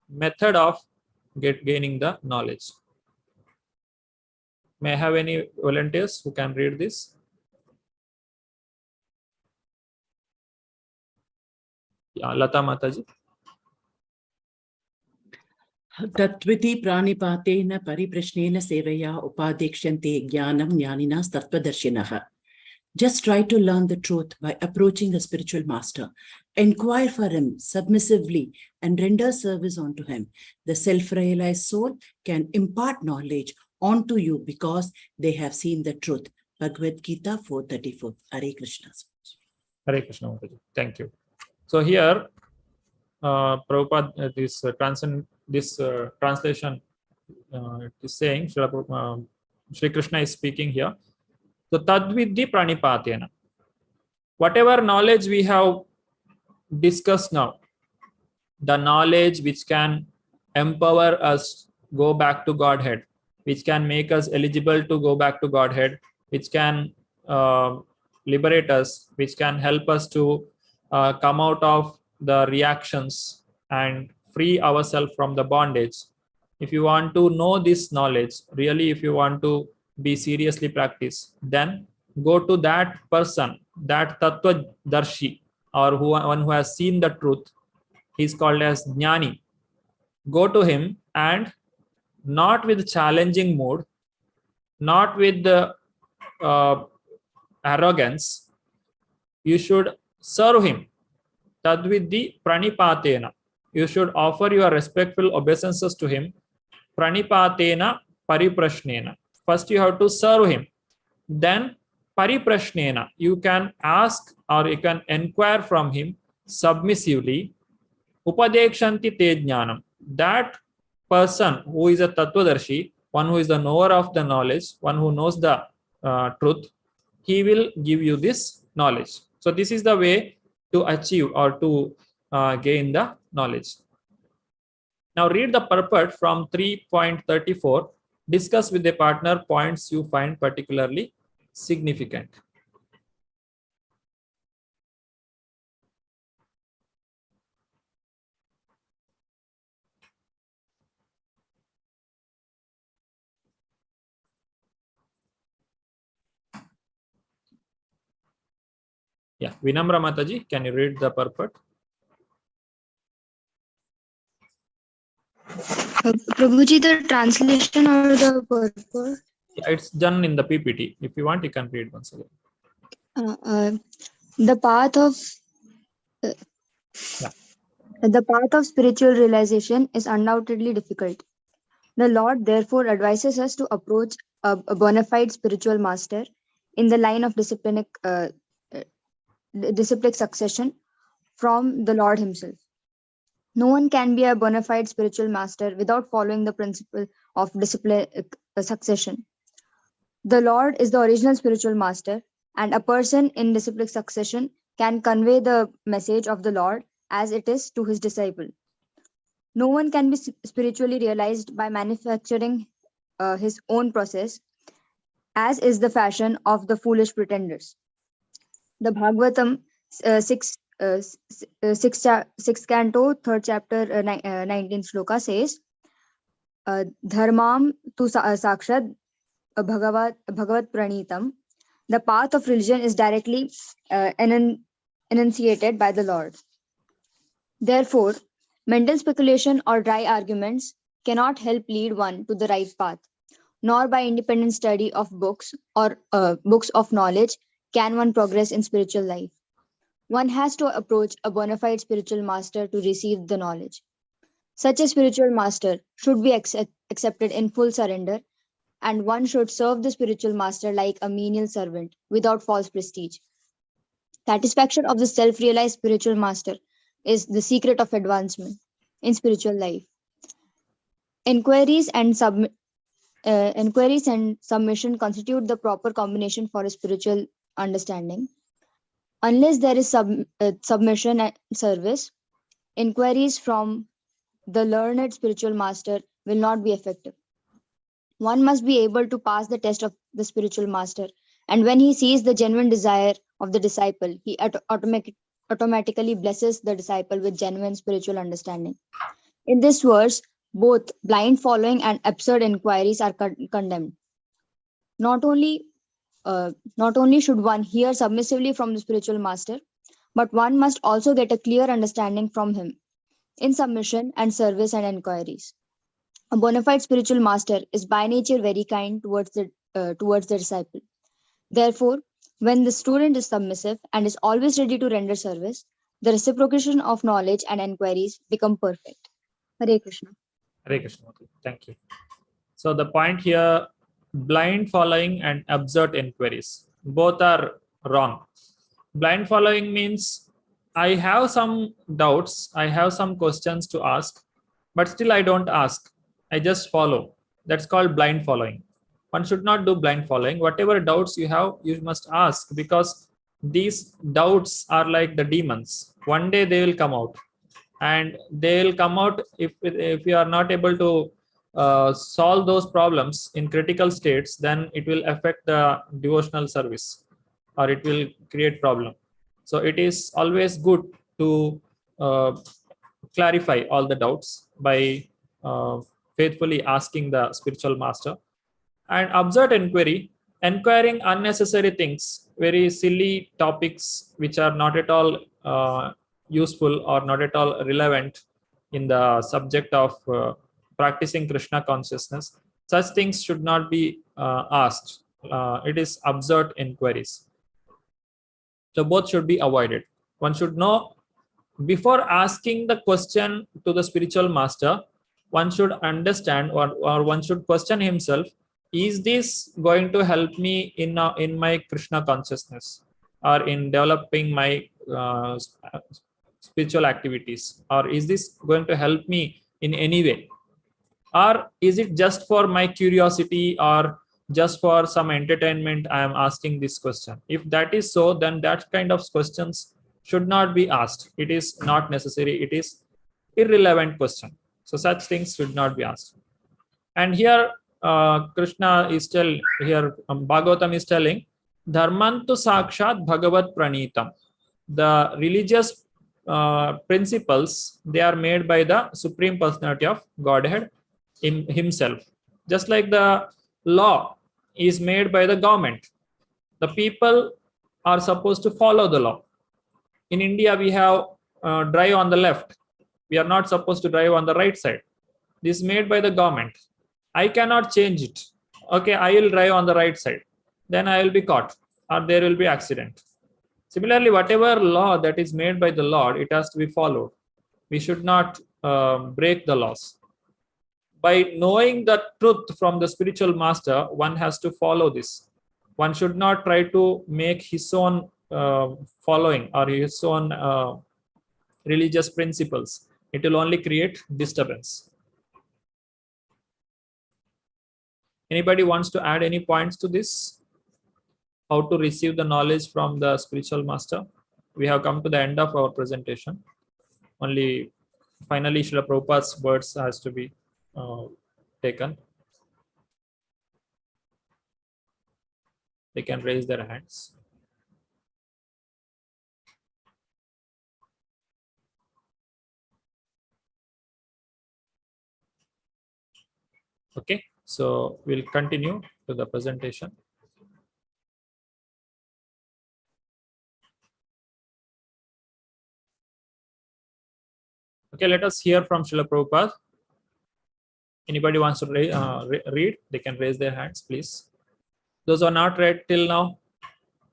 method of gaining the knowledge. May I have any volunteers who can read this? Yeah, Lata Mataji. Tatviti pranipatena pariprashnena sevaya upadekshante jnanam jnaninas tattvadarshinaha. Just try to learn the truth by approaching the spiritual master. Inquire for him submissively and render service unto him. The self-realized soul can impart knowledge onto you because they have seen the truth. Bhagavad-Gita 4:34. Hare Krishna. Hare Krishna Mataji. Thank you. So here, Prabhupada, this translation is saying, Shri Krishna is speaking here. So tadvidhi pranipatena. Whatever knowledge we have discussed now, the knowledge which can empower us go back to Godhead, which can make us eligible to go back to Godhead, which can liberate us, which can help us to come out of the reactions and free ourselves from the bondage. If you want to know this knowledge, really, if you want to be seriously practice, then go to that person, that Tattva Darshi, or one who has seen the truth. He's called as Jnani. Go to him, and not with challenging mood, not with the arrogance, you should serve him. Tadvidhi pranipatena. You should offer your respectful obeisances to him. Pranipatena pariprashnena. First you have to serve him. Then pariprashnena. You can ask or you can inquire from him submissively. Upadekshanti te jnanam. That person who is a Tattvadarshi, one who is the knower of the knowledge, one who knows the truth, he will give you this knowledge. So this is the way to achieve or to gain the knowledge. Now read the purport from 3.34. Discuss with a partner points you find particularly significant. Yeah, Vinamra Mataji, can you read the purport? Prabhuji, the translation or the purport? Yeah, it's done in the PPT. If you want, you can read once again. The path of spiritual realization is undoubtedly difficult. The Lord therefore advises us to approach a bona fide spiritual master in the line of disciplinic succession from the Lord himself. No one can be a bona fide spiritual master without following the principle of disciplinic succession. The Lord is the original spiritual master, and a person in disciplinic succession can convey the message of the Lord as it is to his disciple. No one can be spiritually realized by manufacturing his own process, as is the fashion of the foolish pretenders. The Bhagavatam 6th canto, 3rd chapter, 19th sloka says, Dharmam tu sakshat bhagavat pranitam. The path of religion is directly enunciated by the Lord. Therefore, mental speculation or dry arguments cannot help lead one to the right path, nor by independent study of books or books of knowledge can one progress in spiritual life. One has to approach a bona fide spiritual master to receive the knowledge. Such a spiritual master should be accepted in full surrender, and one should serve the spiritual master like a menial servant without false prestige. Satisfaction of the self-realized spiritual master is the secret of advancement in spiritual life. Inquiries and submission constitute the proper combination for a spiritual understanding. Unless there is submission and service, inquiries from the learned spiritual master will not be effective. One must be able to pass the test of the spiritual master, and when he sees the genuine desire of the disciple, he automatically blesses the disciple with genuine spiritual understanding. In this verse, both blind following and absurd inquiries are condemned. Not only should one hear submissively from the spiritual master, but one must also get a clear understanding from him in submission and service and inquiries. A bona fide spiritual master is by nature very kind towards the disciple. Therefore, when the student is submissive and is always ready to render service, the reciprocation of knowledge and inquiries become perfect. Hare Krishna. Hare Krishna. Thank you. So the point here, blind following and absurd inquiries, both are wrong. Blind following means I have some doubts, I have some questions to ask, but still I don't ask. I just follow. That's called blind following. One should not do blind following. Whatever doubts you have, you must ask, because these doubts are like the demons. One day they will come out, and they will come out if you are not able to solve those problems in critical states, then it will affect the devotional service, or it will create problem. So it is always good to clarify all the doubts by faithfully asking the spiritual master. And absurd inquiry, inquiring unnecessary things, very silly topics which are not at all useful or not at all relevant in the subject of practicing Krishna consciousness. Such things should not be asked. It is absurd inquiries. So both should be avoided. One should know, before asking the question to the spiritual master, one should understand, or one should question himself, is this going to help me in my Krishna consciousness, or in developing my spiritual activities, or is this going to help me in any way, or is it just for my curiosity or just for some entertainment I am asking this question? If that is so, then that kind of questions should not be asked. It is not necessary. It is irrelevant question. So such things should not be asked. And here Krishna is telling, here Bhagavatam is telling, Dharmantu Sakshat Bhagavat Pranitam. The religious principles, they are made by the Supreme Personality of Godhead himself. Just like the law is made by the government, the people are supposed to follow the law. In India, we have drive on the left. We are not supposed to drive on the right side. This is made by the government. I cannot change it. Okay, I will drive on the right side. Then I will be caught, or there will be accident. Similarly, whatever law that is made by the Lord, it has to be followed. We should not break the laws. By knowing the truth from the spiritual master, one has to follow this. One should not try to make his own following or his own religious principles. It will only create disturbance. Anybody wants to add any points to this? How to receive the knowledge from the spiritual master? We have come to the end of our presentation. Only finally Srila Prabhupada's words has to be taken. They can raise their hands. Okay, so we'll continue to the presentation. Okay, let us hear from Srila Prabhupada. Anybody wants to read? They can raise their hands, please. Those who are not read till now.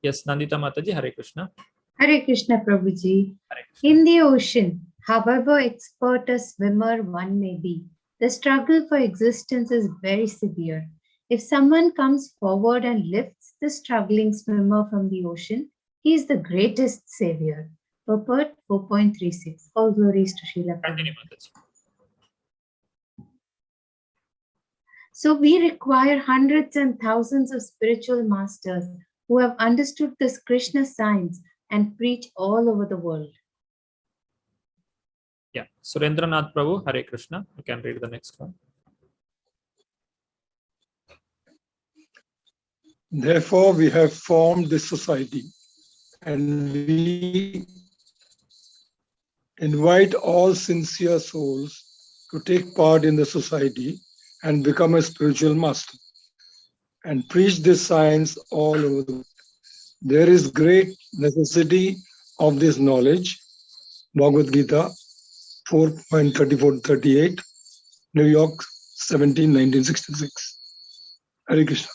Yes, Nandita Mataji, Hare Krishna. Hare Krishna, Prabhuji. In the ocean, however expert a swimmer one may be, the struggle for existence is very severe. If someone comes forward and lifts the struggling swimmer from the ocean, he is the greatest savior. Purport 4.36. All glories to Srila Prabhupada. So we require hundreds and thousands of spiritual masters who have understood this Krishna science and preach all over the world. Yeah, Surendranath Prabhu, Hare Krishna. You can read the next one. Therefore, we have formed this society and we invite all sincere souls to take part in the society and become a spiritual master and preach this science all over the world. There is great necessity of this knowledge. Bhagavad-Gita 4.34-38, New York, 1966. Hare Krishna.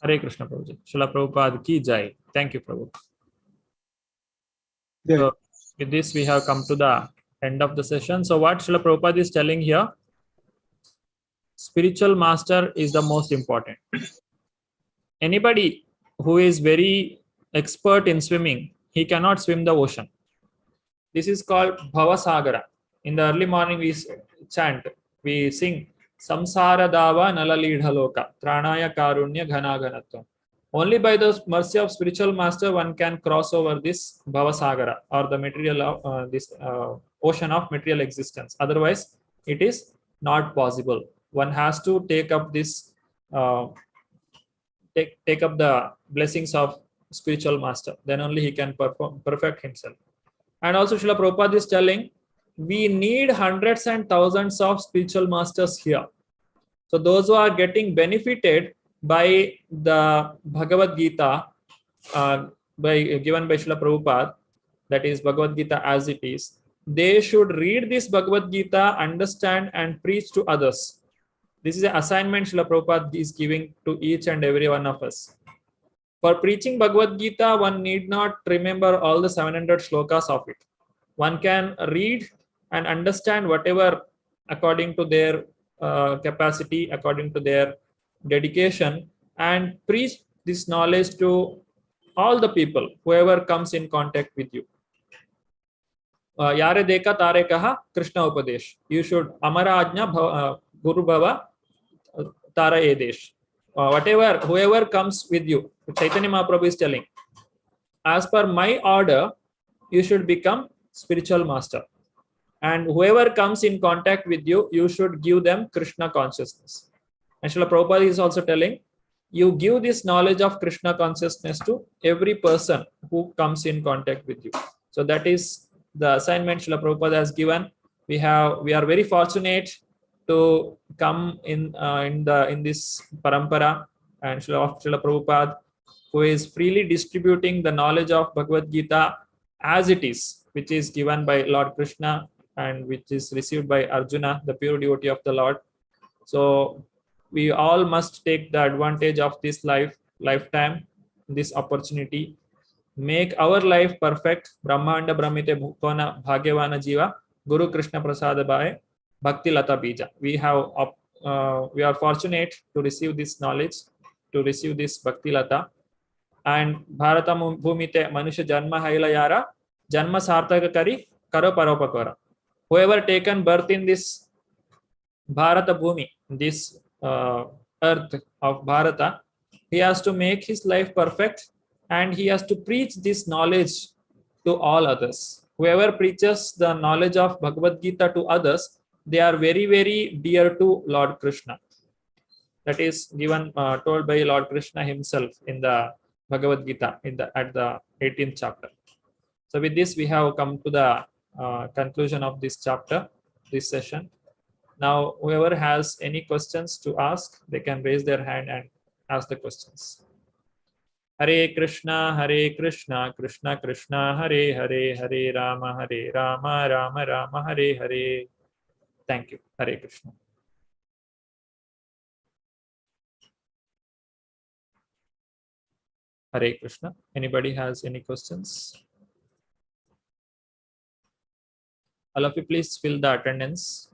Hare Krishna, Prabhuji. Srila Prabhupada ki jai. Thank you, Prabhu. Jai. So, with this, we have come to the end of the session. So, what Srila Prabhupada is telling here, spiritual master is the most important. Anybody who is very expert in swimming, he cannot swim the ocean. This is called Bhavasagara. In the early morning, we chant, we sing, Samsara Dava Nalalidhaloka, Tranaya Karunya Ghana Ghanatvam. Only by the mercy of spiritual master one can cross over this Bhavasagara, or the material this ocean of material existence. Otherwise, it is not possible. One has to take up this take up the blessings of spiritual master. Then only he can perfect himself. And also Srila Prabhupada is telling, we need hundreds and thousands of spiritual masters here. So those who are getting benefited by the Bhagavad-Gita given by Srila Prabhupada, that is Bhagavad-Gita as it is, they should read this Bhagavad-Gita, understand and preach to others. This is an assignment Srila Prabhupada is giving to each and every one of us. For preaching Bhagavad-Gita, one need not remember all the 700 shlokas of it. One can read and understand whatever according to their capacity, according to their dedication, and preach this knowledge to all the people, whoever comes in contact with you. Yare deka tare kaha Krishna Upadesh. You should Amara Ajna Guru Bhava Tara Edesh. Whoever comes with you, Chaitanya Mahaprabhu is telling, as per my order, you should become spiritual master. And whoever comes in contact with you, you should give them Krishna consciousness. And Srila Prabhupada is also telling, you give this knowledge of Krishna consciousness to every person who comes in contact with you. So that is the assignment Srila Prabhupada has given. We are very fortunate to come in this parampara, and Srila Prabhupada, who is freely distributing the knowledge of Bhagavad-Gita as it is, which is given by Lord Krishna and which is received by Arjuna, the pure devotee of the Lord. So we all must take the advantage of this lifetime, this opportunity, make our life perfect. Brahmanda Brahmite Bhukona Bhagyavana Jiva Guru Krishna Prasada Bhai Bhakti Lata Bija. We are fortunate to receive this knowledge, to receive this Bhakti Lata. And Bharata Bhumite Manusha Janma Haila Yara Janma Sartaka Kari Karo Paropakara. Whoever taken birth in this Bharata Bhumi, this earth of Bharata, he has to make his life perfect and he has to preach this knowledge to all others. Whoever preaches the knowledge of Bhagavad-Gita to others, they are very, very dear to Lord Krishna. That is given, told by Lord Krishna himself in the Bhagavad-Gita at the 18th chapter. So with this, we have come to the conclusion of this chapter, this session. Now, whoever has any questions to ask, they can raise their hand and ask the questions. Hare Krishna, Krishna Krishna, Hare Hare, Hare Rama, Rama Rama, Hare Hare. Thank you. Hare Krishna. Hare Krishna. Anybody has any questions? All of you, please fill the attendance.